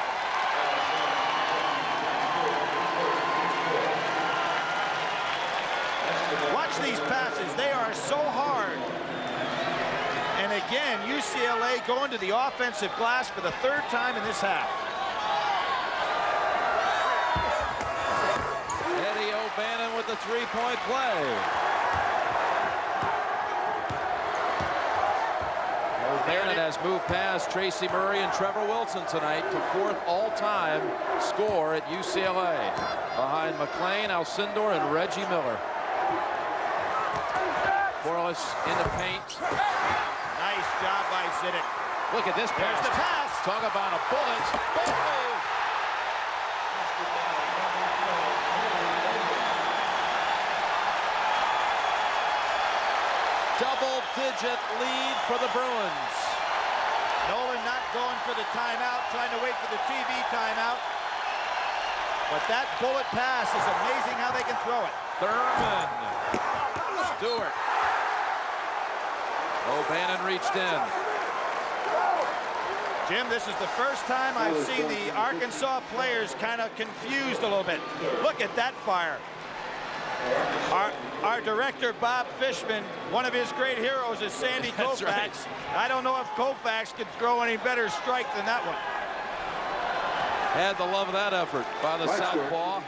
Watch these passes. They are so hard. And again, UCLA going to the offensive glass for the third time in this half. Eddie O'Bannon with the three-point play. O'Bannon has moved past Tracy Murray and Trevor Wilson tonight to fourth all-time score at UCLA, behind McLean, Alcindor, and Reggie Miller. Corliss in the paint. Nice job by Zedek. Look at this pass. There's the pass. Talk about a bullet. Oh! Double-digit lead for the Bruins. Nolan not going for the timeout, trying to wait for the TV timeout. But that bullet pass is amazing how they can throw it. Thurman. Stewart. O'Bannon reached in. Jim, this is the first time I've seen the Arkansas players kind of confused a little bit. Look at that fire. Our director, Bob Fishman, one of his great heroes is Sandy Koufax. Right. I don't know if Koufax could throw any better strike than that one. Had the love of that effort by the southpaw.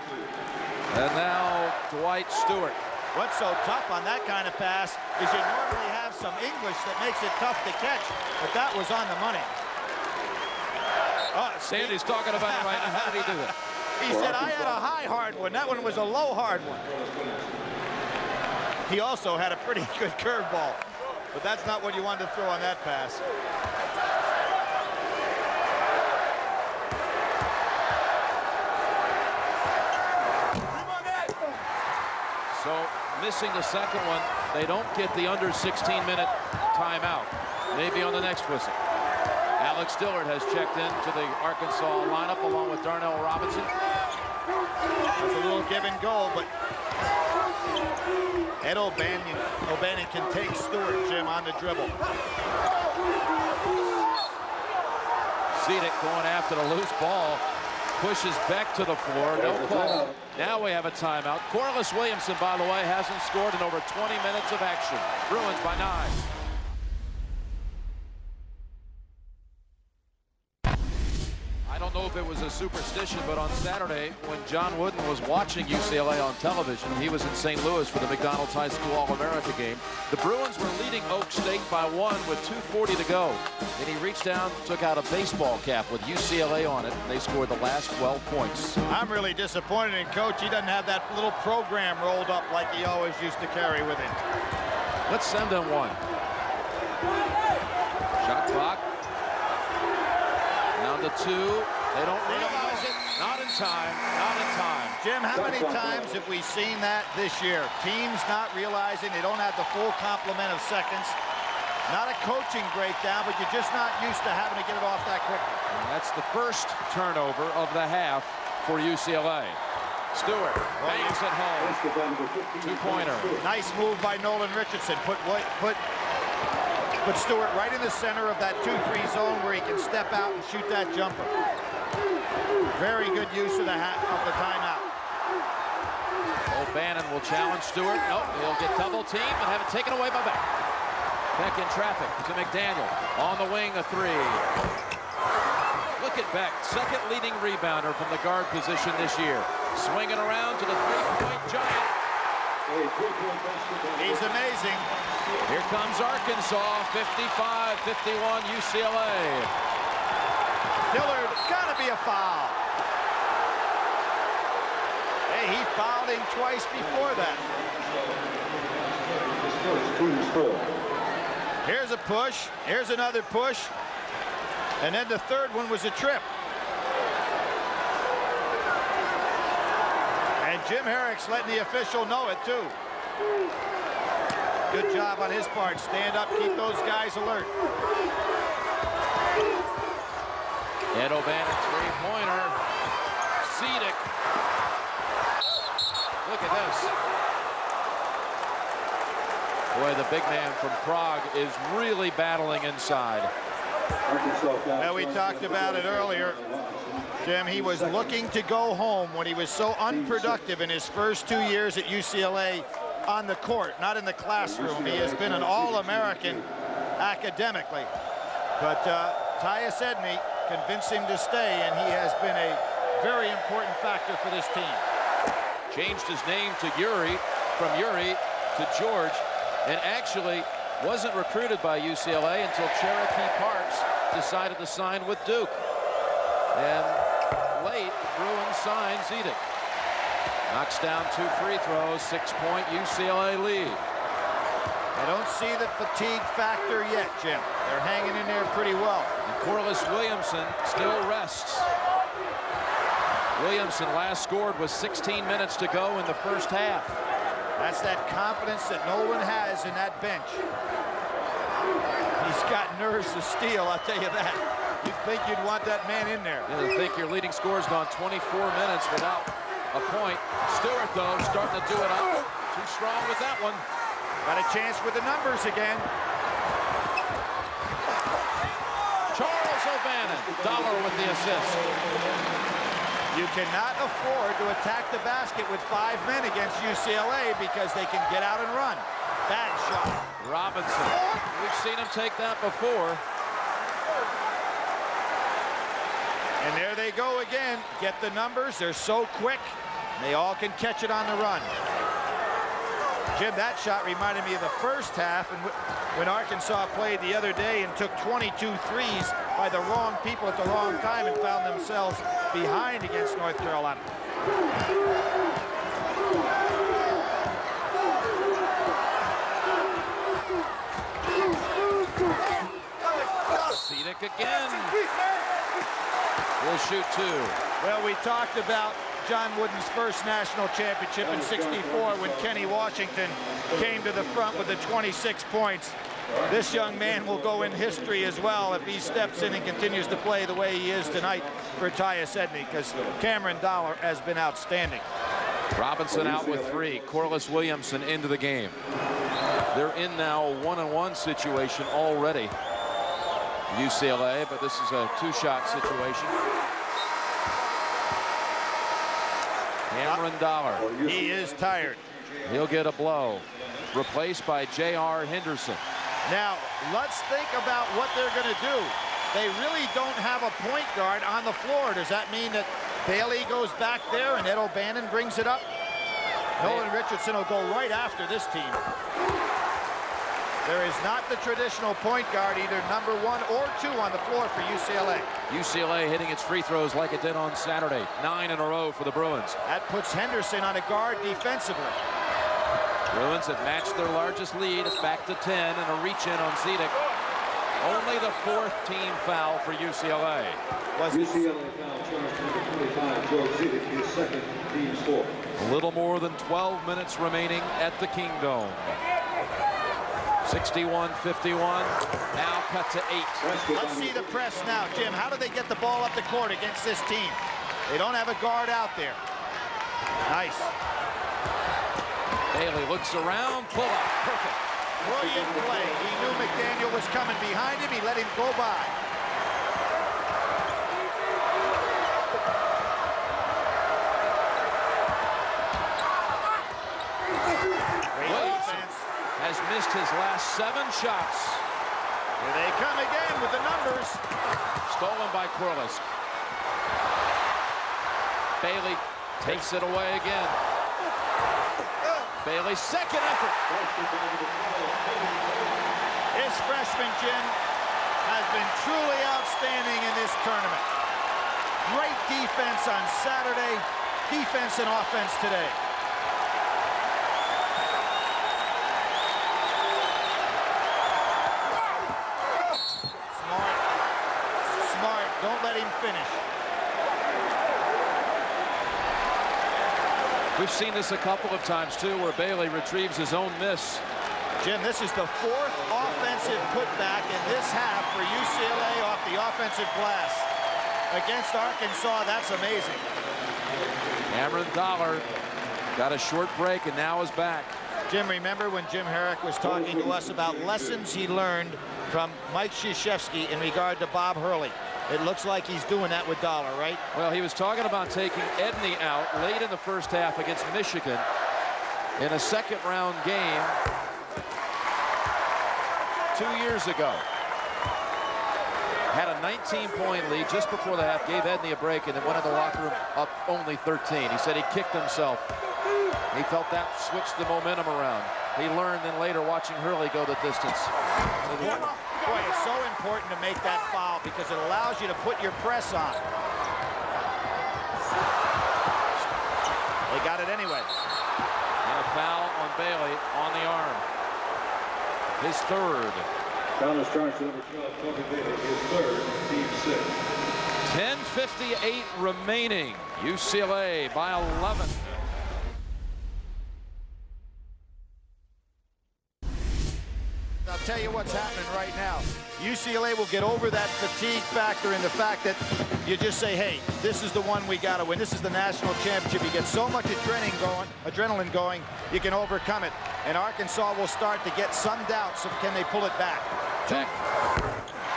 And now Dwight Stewart. What's so tough on that kind of pass is you normally have some English that makes it tough to catch, but that was on the money. Oh, Sandy's talking about it right now. How did he do that? He said, I had a high hard one. That one was a low hard one. He also had a pretty good curveball, but that's not what you wanted to throw on that pass. So missing the second one, they don't get the under 16-minute timeout. Maybe on the next whistle. Alex Dillard has checked into the Arkansas lineup along with Darnell Robinson. There's a little give and go, but Ed O'Bannon can take Stewart, Jim, on the dribble. Zedek going after the loose ball. Pushes Beck to the floor. No call. Now we have a timeout. Corliss Williamson, by the way, hasn't scored in over 20 minutes of action. Bruins by 9. I don't know if it was a superstition, but on Saturday, when John Wooden was watching UCLA on television, he was in St. Louis for the McDonald's High School All-America game. The Bruins were leading Oak State by 1 with 2:40 to go. And he reached down, took out a baseball cap with UCLA on it, and they scored the last 12 points. I'm really disappointed in Coach. He doesn't have that little program rolled up like he always used to carry with him. Let's send them one. Shot clock. Down to 2. They don't realize it. Not in time. Not in time. Jim, how many times have we seen that this year? Teams not realizing they don't have the full complement of seconds. Not a coaching breakdown, but you're just not used to having to get it off that quickly. And that's the first turnover of the half for UCLA. Stewart bangs it home. 2-pointer. Nice move by Nolan Richardson. Put Stewart right in the center of that 2-3 zone where he can step out and shoot that jumper. Very good use of the timeout. O'Bannon will challenge Stewart. Nope, he'll get double teamed and have it taken away by Beck. Beck in traffic to McDaniel. On the wing, a 3. Look at Beck, second leading rebounder from the guard position this year. Swinging around to the 3-point giant. He's amazing. Here comes Arkansas, 55-51 UCLA. Dillard, gotta be a foul. Hey, he fouled him twice before that. Here's a push. Here's another push. And then the third one was a trip. And Jim Herrick's letting the official know it, too. Good job on his part. Stand up, keep those guys alert. Ed O'Bannon, 3-pointer. Zedek. Look at this. Boy, the big man from Prague is really battling inside. Now, we talked about it earlier. Jim, he was looking to go home when he was so unproductive in his first 2 years at UCLA on the court, not in the classroom. He has been an All-American academically. But Tyus Edney convinced him to stay, and he has been a very important factor for this team. Changed his name to Yuri, from Yuri to George, and actually wasn't recruited by UCLA until Cherokee Parks decided to sign with Duke. And late, Bruins sign Zedek. Knocks down 2 free throws, 6-point UCLA lead. I don't see the fatigue factor yet, Jim. They're hanging in there pretty well. And Corliss Williamson still rests. Williamson last scored with 16 minutes to go in the first half. That's that confidence that no one has in that bench. He's got nerves of steel, I'll tell you that. You'd think you'd want that man in there. I think your leading scorer's gone 24 minutes without a point. Stewart, though, starting to do it up. Too strong with that one. Got a chance with the numbers again. Charles O'Bannon, Dollar with the assist. You cannot afford to attack the basket with 5 men against UCLA because they can get out and run. Bad shot. Robinson. We've seen him take that before. And there they go again. Get the numbers. They're so quick. They all can catch it on the run. Jim, that shot reminded me of the first half and when Arkansas played the other day and took 22 threes by the wrong people at the wrong time and found themselves behind against North Carolina. Zedek again. We'll shoot 2. Well, we talked about John Wooden's first national championship in '64 when Kenny Washington came to the front with the 26 points. This young man will go in history as well if he steps in and continues to play the way he is tonight for Tyus Edney, because Cameron Dollar has been outstanding. Robinson out with 3. Corliss Williamson into the game. They're in now a 1-on-1 situation already. UCLA, but this is a 2-shot situation. Cameron Dollar. He is tired. He'll get a blow. Replaced by J.R. Henderson. Now, let's think about what they're going to do. They really don't have a point guard on the floor. Does that mean that Bailey goes back there and Ed O'Bannon brings it up? Nolan Richardson will go right after this team. There is not the traditional point guard, either number 1 or 2 on the floor for UCLA. UCLA hitting its free throws like it did on Saturday. 9 in a row for the Bruins. That puts Henderson on a guard defensively. Bruins have matched their largest lead. It's back to 10 and a reach-in on Zedek. Only the 4th team foul for UCLA. UCLA foul charge number 25, George Zedek, his second, team's 4th. A little more than 12 minutes remaining at the Kingdome. 61-51. Now cut to 8. Let's see the press now. Jim, how do they get the ball up the court against this team? They don't have a guard out there. Nice. Bailey looks around, pull up, perfect. Brilliant play. He knew McDaniel was coming behind him. He let him go by. Williamson has missed his last 7 shots. Here they come again with the numbers. Stolen by Corliss. Bailey takes it away again. Bailey's second effort. His freshman, Jim, has been truly outstanding in this tournament. Great defense on Saturday, defense and offense today. Smart, don't let him finish. We've seen this a couple of times, too, where Bailey retrieves his own miss. Jim, this is the 4th offensive putback in this half for UCLA off the offensive glass. Against Arkansas, that's amazing. Cameron Dollar got a short break and now is back. Jim, remember when Jim Herrick was talking to us about lessons he learned from Mike Krzyzewski in regard to Bob Hurley? It looks like he's doing that with Dollar, right? Well, he was talking about taking Edney out late in the first half against Michigan in a second-round game 2 years ago. Had a 19-point lead just before the half, gave Edney a break, and then went in the locker room up only 13. He said he kicked himself. He felt that switched the momentum around. He learned then later watching Hurley go the distance. Boy, it's so important to make that foul because it allows you to put your press on. They got it anyway. And a foul on Bailey on the arm. His 3rd. Foul is charged to number 12, Toby Bailey, his 3rd, team 6. 10:58 remaining. UCLA by 11. I'll tell you what's happening right now. UCLA will get over that fatigue factor in the fact that you just say, hey, this is the one we got to win. This is the national championship. You get so much adrenaline going, you can overcome it. And Arkansas will start to get some doubts of can they pull it back. Well,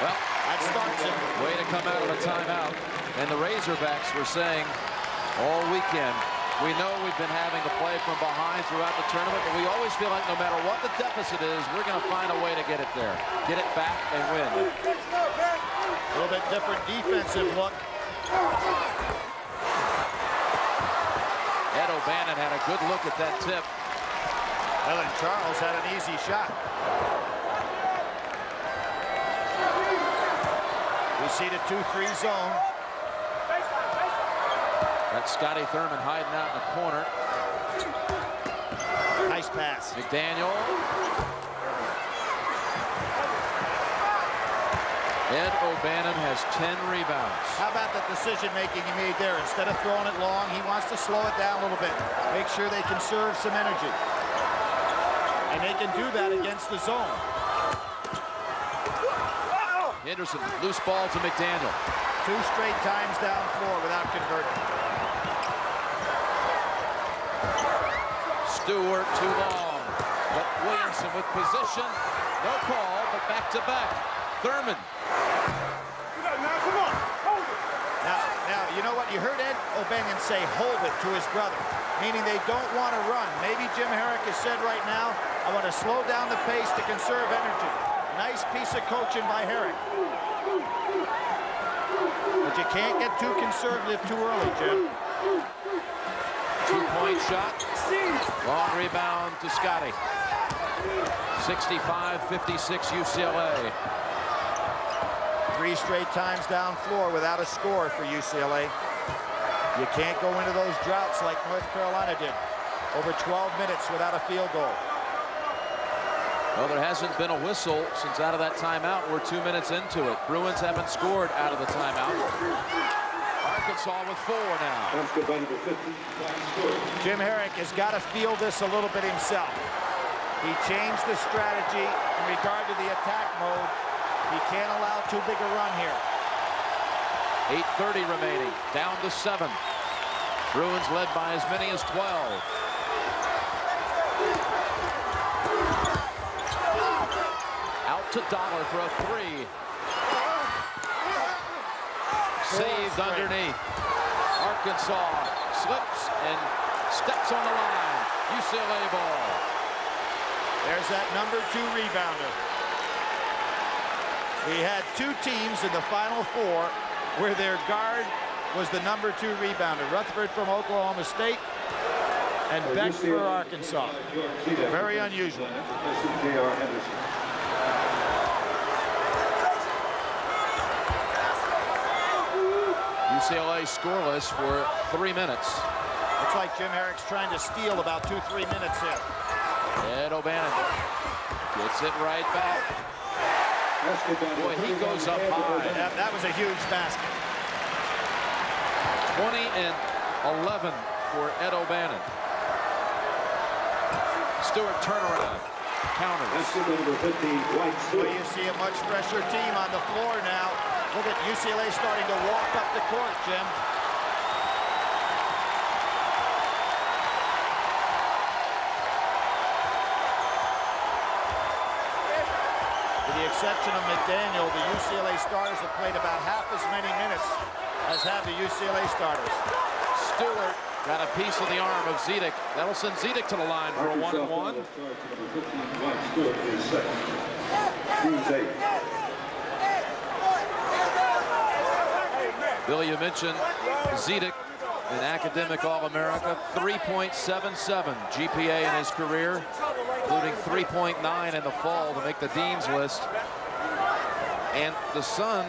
that starts it. Way to come out of a timeout. And the Razorbacks were saying all weekend, we know we've been having to play from behind throughout the tournament, but we always feel like no matter what the deficit is, we're going to find a way to get it there. Get it back and win. A little bit different defensive look. Ed O'Bannon had a good look at that tip. Ellen Charles had an easy shot. We see the 2-3 zone. That's Scotty Thurman hiding out in the corner. Nice pass. McDaniel. Ed O'Bannon has 10 rebounds. How about the decision-making he made there? Instead of throwing it long, he wants to slow it down a little bit. Make sure they conserve some energy. And they can do that against the zone. Henderson, loose ball to McDaniel. 2 straight times down floor without converting. Stewart too long. But Williamson with position. No call, but back to back. Thurman. Now, you know what? You heard Ed O'Bannon say, hold it to his brother, meaning they don't want to run. Maybe Jim Herrick has said right now, I want to slow down the pace to conserve energy. Nice piece of coaching by Herrick. But you can't get too conservative too early, Jim. 2-point shot. Long rebound to Scotty. 65-56 UCLA. 3 straight times down floor without a score for UCLA. You can't go into those droughts like North Carolina did. Over 12 minutes without a field goal. Well, there hasn't been a whistle since out of that timeout. We're 2 minutes into it. Bruins haven't scored out of the timeout. Arkansas with 4 now. Jim Herrick has got to feel this a little bit himself. He changed the strategy in regard to the attack mode. He can't allow too big a run here. 8:30 remaining. Down to 7. Bruins led by as many as 12. Out to Dollar for a 3. Saved underneath. Arkansas slips and steps on the line. UCLA ball. There's that number 2 rebounder. We had 2 teams in the Final Four where their guard was the number 2 rebounder. Rutherford from Oklahoma State and Beck for Arkansas. Very unusual. UCLA scoreless for 3 minutes. Looks like Jim Herrick's trying to steal about 2-3 minutes here. Ed O'Bannon gets it right back. Boy, he goes up high. That was a huge basket. 20 and 11 for Ed O'Bannon. Stewart turnaround. Counters. Well, you see a much fresher team on the floor now. Look at UCLA starting to walk up the court, Jim. With the exception of McDaniel, the UCLA starters have played about half as many minutes as have the UCLA starters. Stewart got a piece of the arm of Zedek. That'll send Zedek to the line for a 1-and-1. Billy, you mentioned Zedek, an academic All-America, 3.77 GPA in his career, including 3.9 in the fall to make the Dean's List. And the son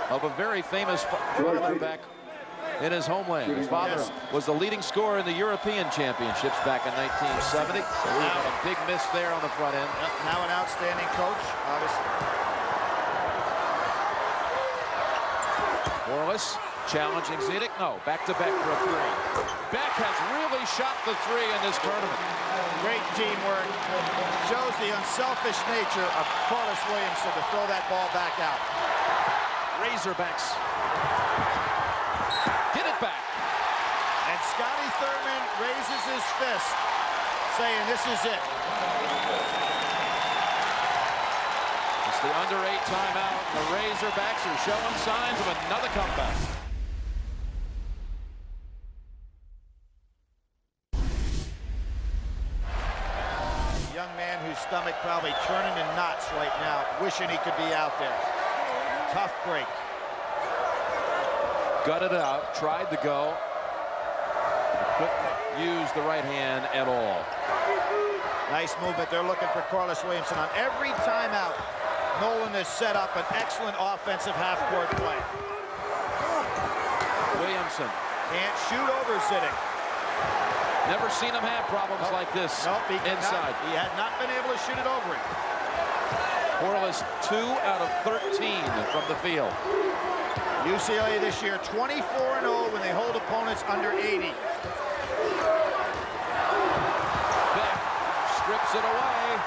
of a very famous father back in his homeland. His father was the leading scorer in the European Championships back in 1970. So we had a big miss there on the front end. Now an outstanding coach, obviously. Morris challenging Zedek. No, back to Beck for a 3. Beck has really shot the 3 in this tournament. Great teamwork. Shows the unselfish nature of Corliss Williamson to throw that ball back out. Razorbacks get it back. And Scotty Thurman raises his fist, saying this is it. It's the under 8 timeout. The Razorbacks are showing signs of another comeback. A young man whose stomach probably churning in knots right now, wishing he could be out there. Tough break. Gutted out, tried to go. Couldn't use the right hand at all. Nice movement. They're looking for Corliss Williamson on every timeout. Nolan has set up an excellent offensive half-court play. Williamson can't shoot over Zedek. Never seen him have problems like this inside. He had not been able to shoot it over him. Corliss 2 out of 13 from the field. UCLA this year 24-0 when they hold opponents under 80. Beck strips it away.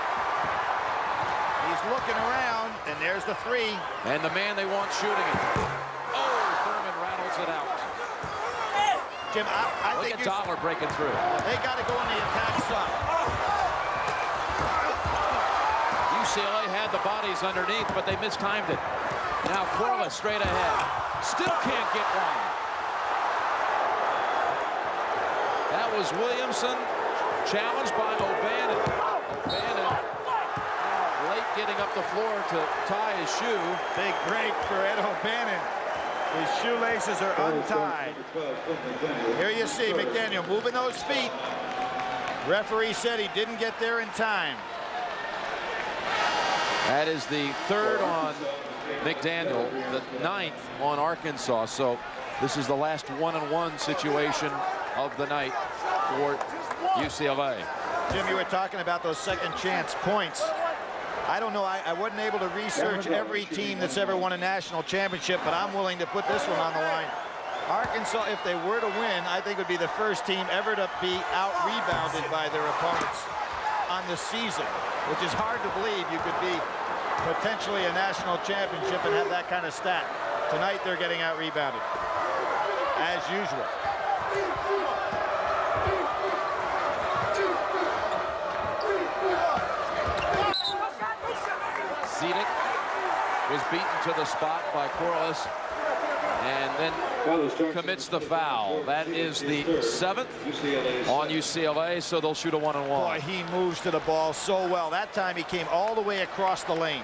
He's looking around, and there's the three. And the man they want shooting it. Oh, Thurman rattles it out. Jim, I Look think at Dollar breaking through. they got to go in the attack stop. UCLA had the bodies underneath, but they mistimed it. Now Corliss straight ahead. Still can't get one. That was Williamson, challenged by O'Bannon. O'Bannon late getting up the floor to tie his shoe. Big break for Ed O'Bannon. His shoelaces are untied. Here you see McDaniel moving those feet. Referee said he didn't get there in time. That is the third on McDaniel, the 9th on Arkansas. So this is the last 1-on-1 situation of the night for UCLA. Jim, you were talking about those second chance points. I don't know, I wasn't able to research every team that's ever won a national championship, but I'm willing to put this one on the line. Arkansas, if they were to win, I think would be the first team ever to be out-rebounded by their opponents on the season, which is hard to believe you could be potentially a national championship and have that kind of stat. Tonight they're getting out-rebounded, as usual. Zedek was beaten to the spot by Corliss and then commits the foul. That is the 7th on UCLA, so they'll shoot a 1-on-1. Boy, he moves to the ball so well. That time he came all the way across the lane.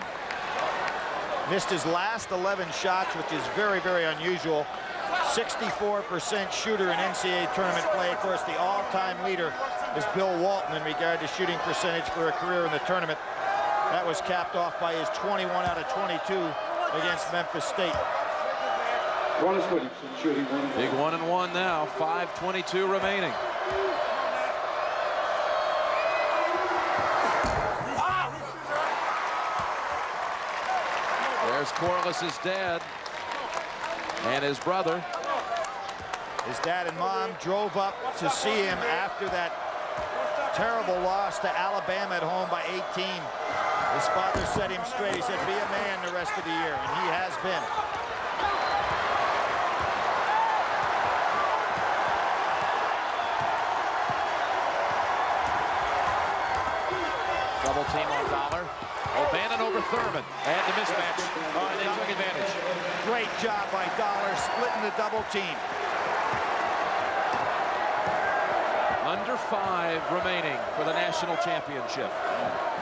Missed his last 11 shots, which is very, very unusual. 64% shooter in NCAA tournament play. Of course, the all-time leader is Bill Walton in regard to shooting percentage for a career in the tournament. That was capped off by his 21 out of 22 against Memphis State. Big 1-on-1 now, 5:22 remaining. There's Corliss's dad and his brother. His dad and mom drove up to see him after that terrible loss to Alabama at home by 18. His father set him straight. He said, be a man the rest of the year, and he has been. Double team on Dollar. O'Bannon over Thurman. And the mismatch. And they took advantage. Great job by Dollar, splitting the double team. Under 5 remaining for the national championship.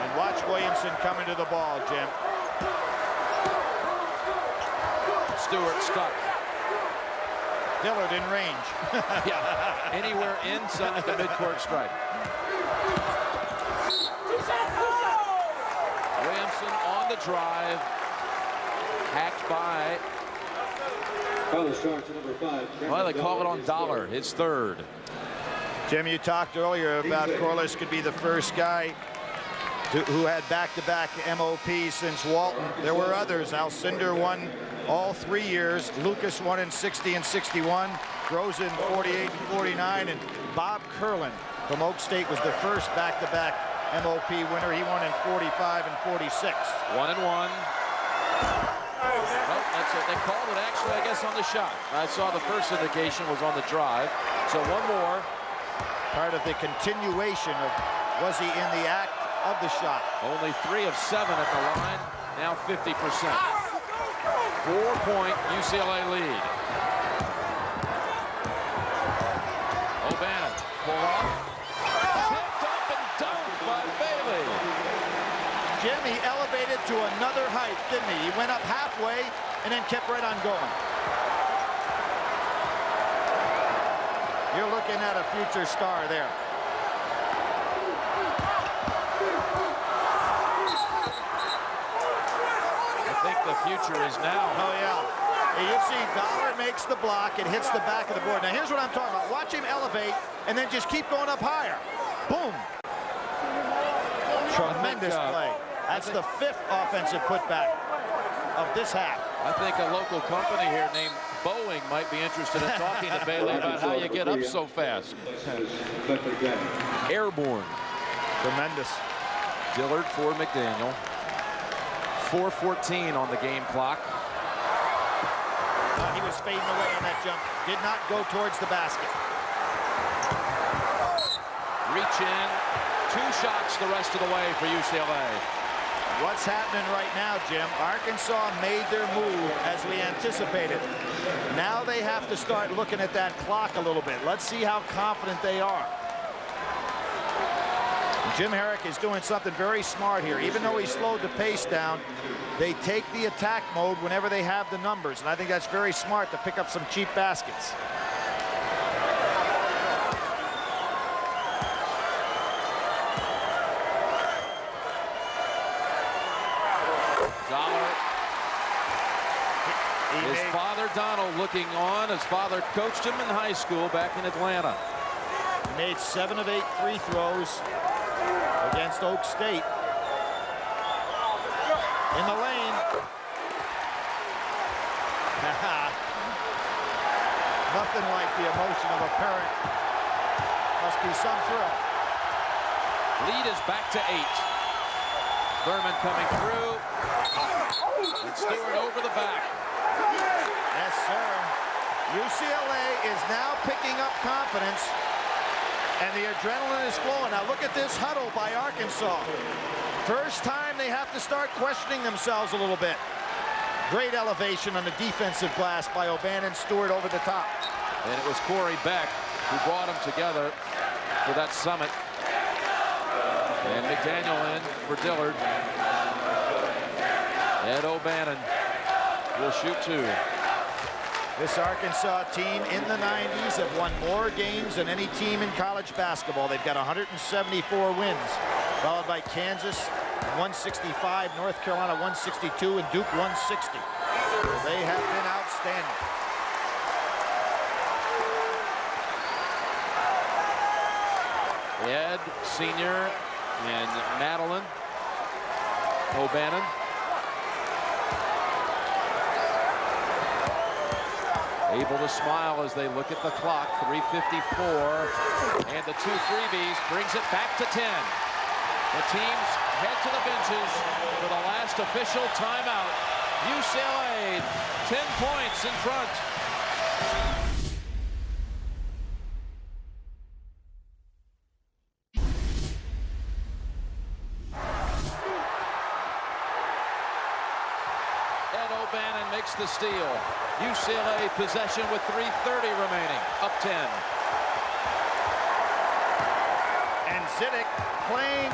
And watch Williamson coming to the ball, Jim. Stewart stuck. Dillard in range. Yeah, anywhere inside the midcourt stripe. Williamson on the drive. Hacked by. Well, they call it on Dollar, his third. Jim, you talked earlier about Corliss could be the first guy who had back-to-back MOPs since Walton. There were others. Alcindor won all 3 years. Lucas won in 60 and 61. Groza in 48 and 49. And Bob Curlin from Oak State was the first back-to-back MOP winner. He won in 45 and 46. 1-1. Well, that's it. They called it actually, I guess, on the shot. I saw the first indication was on the drive. So one more. Part of the continuation of was he in the act of the shot. Only 3 of 7 at the line. Now 50%. 4-point UCLA lead. O'Bannon pull off. Picked up and dunked by Bailey. Jim, he elevated to another height, didn't he? He went up halfway and then kept right on going. You're looking at a future star there. I think the future is now. Oh, yeah. You see, Dollar makes the block. It hits the back of the board. Now, here's what I'm talking about. Watch him elevate and then just keep going up higher. Boom. Tremendous play. That's the 5th offensive putback of this half. I think a local company here named Boeing might be interested in talking to Bailey about how you get up so fast. Airborne. Tremendous. Dillard for McDaniel. 4:14 on the game clock. He was fading away on that jump. Did not go towards the basket. Reach in. 2 shots the rest of the way for UCLA. What's happening right now, Jim? Arkansas made their move as we anticipated. Now they have to start looking at that clock a little bit. Let's see how confident they are. Jim Herrick is doing something very smart here. Even though he slowed the pace down, they take the attack mode whenever they have the numbers. And I think that's very smart to pick up some cheap baskets. His father, Donald, looking on. His father coached him in high school back in Atlanta. He made 7 of 8 free throws against Oak State. In the lane. Nothing like the emotion of a parent. Must be some thrill. Lead is back to 8. Thurman coming through. And Stewart over the back. Yes, sir. UCLA is now picking up confidence, and the adrenaline is flowing. Now look at this huddle by Arkansas. First time they have to start questioning themselves a little bit. Great elevation on the defensive glass by O'Bannon. Stewart over the top. And it was Corey Beck who brought them together for that summit. And McDaniel in for Dillard. Ed O'Bannon will shoot 2. This Arkansas team in the 90s have won more games than any team in college basketball. They've got 174 wins, followed by Kansas 165, North Carolina 162, and Duke 160. They have been outstanding. Ed, senior, and Madeline O'Bannon. Able to smile as they look at the clock. 3:54, and the 2 freebies brings it back to 10. The teams head to the benches for the last official timeout. UCLA 10 points in front. Ed O'Bannon makes the steal. UCLA possession with 3:30 remaining, up 10. And Zidek playing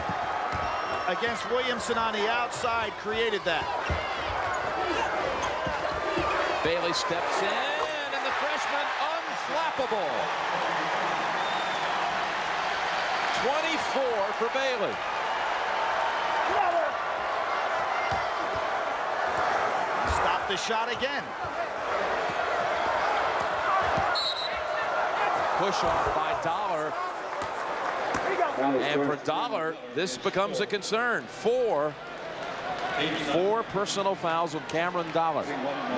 against Williamson on the outside created that. Bailey steps in, and the freshman unflappable. 24 for Bailey. Stop the shot again. Push off by Dollar. And for Dollar, this becomes a concern. 4 personal fouls on Cameron Dollar.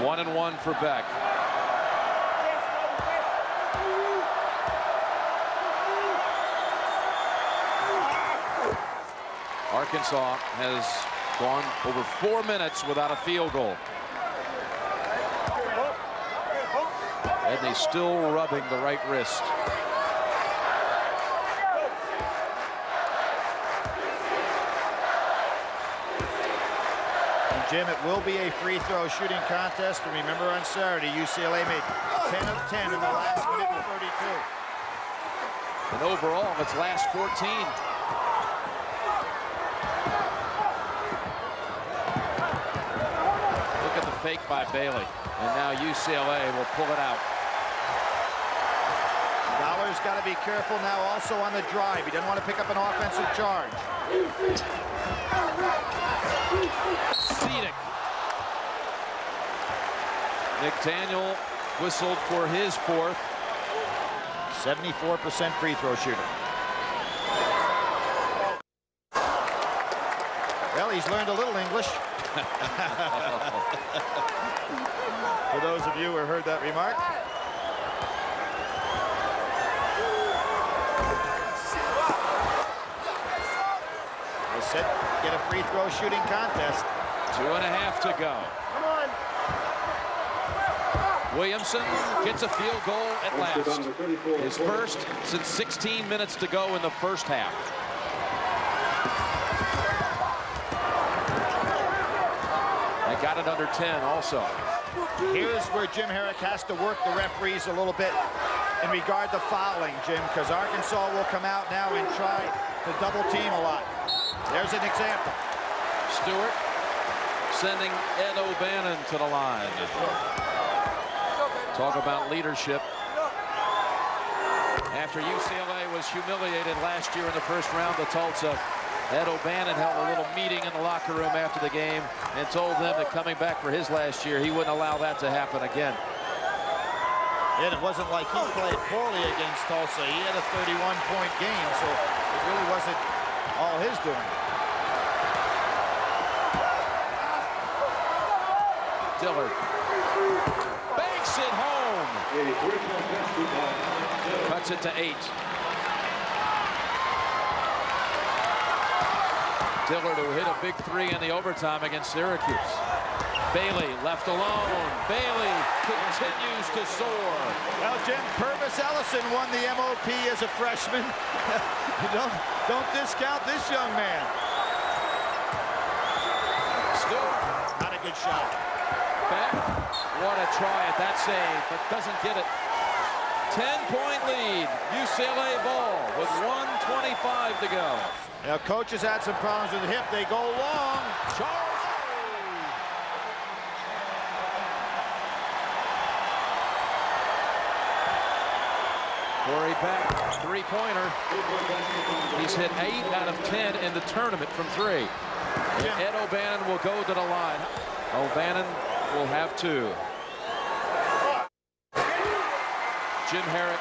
1-1 for Beck. Arkansas has gone over 4 minutes without a field goal. Edney still rubbing the right wrist. And Jim, it will be a free throw shooting contest. And remember on Saturday, UCLA made 10 of 10 in the last minute and 32. And overall, it's last 14. Look at the fake by Bailey. And now UCLA will pull it out. Dollar's got to be careful now also on the drive. He doesn't want to pick up an offensive charge. Zidek. McDaniel whistled for his 4th. 74% free throw shooter. Well, he's learned a little English. For those of you who heard that remark. We'll set, get a free throw shooting contest. 2.5 to go. Come on. Williamson gets a field goal at last. His first since 16 minutes to go in the first half. They got it under 10 also. Here's where Jim Herrick has to work the referees a little bit in regard to fouling, Jim, because Arkansas will come out now and try to double team a lot. There's an example. Stewart sending Ed O'Bannon to the line. Talk about leadership. After UCLA was humiliated last year in the first round of Tulsa, Ed O'Bannon held a little meeting in the locker room after the game and told them that coming back for his last year, he wouldn't allow that to happen again. And it wasn't like he played poorly against Tulsa. He had a 31-point game, so it really wasn't all his doing. Dillard banks it home. Cuts it to 8. Dillard, who hit a big 3 in the overtime against Syracuse. Bailey left alone. Bailey continues to soar. Well, Jim, Purvis Ellison won the MOP as a freshman. don't discount this young man. Stewart. Not a good shot. Back. What a try at that save, but doesn't get it. 10-point lead. UCLA ball with 1:25 to go. Now, coach has had some problems with the hip. They go long. Charles. Corey Beck, three-pointer. He's hit 8 out of 10 in the tournament from 3. Yeah. Ed O'Bannon will go to the line. O'Bannon will have 2. Jim Herrick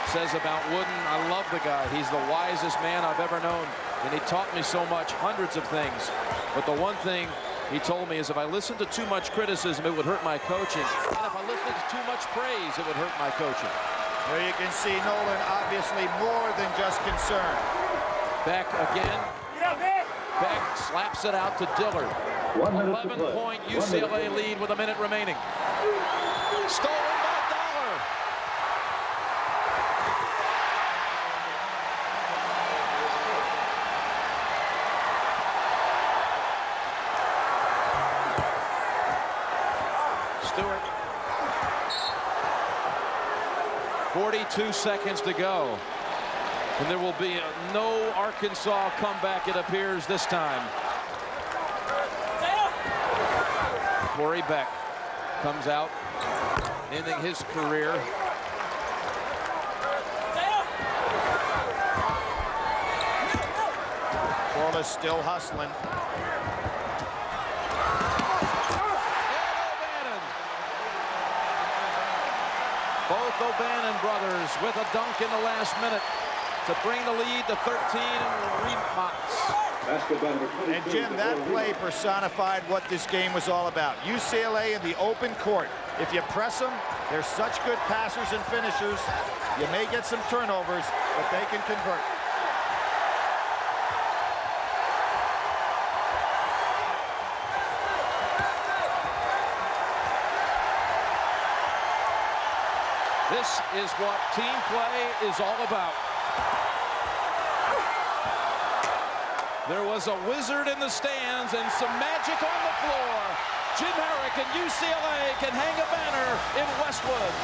says about Wooden, I love the guy. He's the wisest man I've ever known. And he taught me so much, hundreds of things. But the one thing he told me is if I listened to too much criticism, it would hurt my coaching. And if I listened to too much praise, it would hurt my coaching. There you can see Nolan obviously more than just concerned. Beck again. Beck slaps it out to Dillard. 11-point UCLA lead with a minute remaining. Stolen by Dollar. Stewart. 42 seconds to go. And there will be no Arkansas comeback, it appears, this time. Corey Beck comes out, ending his career. Wallace still hustling. Both O'Bannon brothers with a dunk in the last minute to bring the lead to 13 rebounds. And Jim, that play personified what this game was all about. UCLA in the open court. If you press them, they're such good passers and finishers. You may get some turnovers, but they can convert. This is what team play is all about. There was a wizard in the stands and some magic on the floor. Jim Herrick and UCLA can hang a banner in Westwood.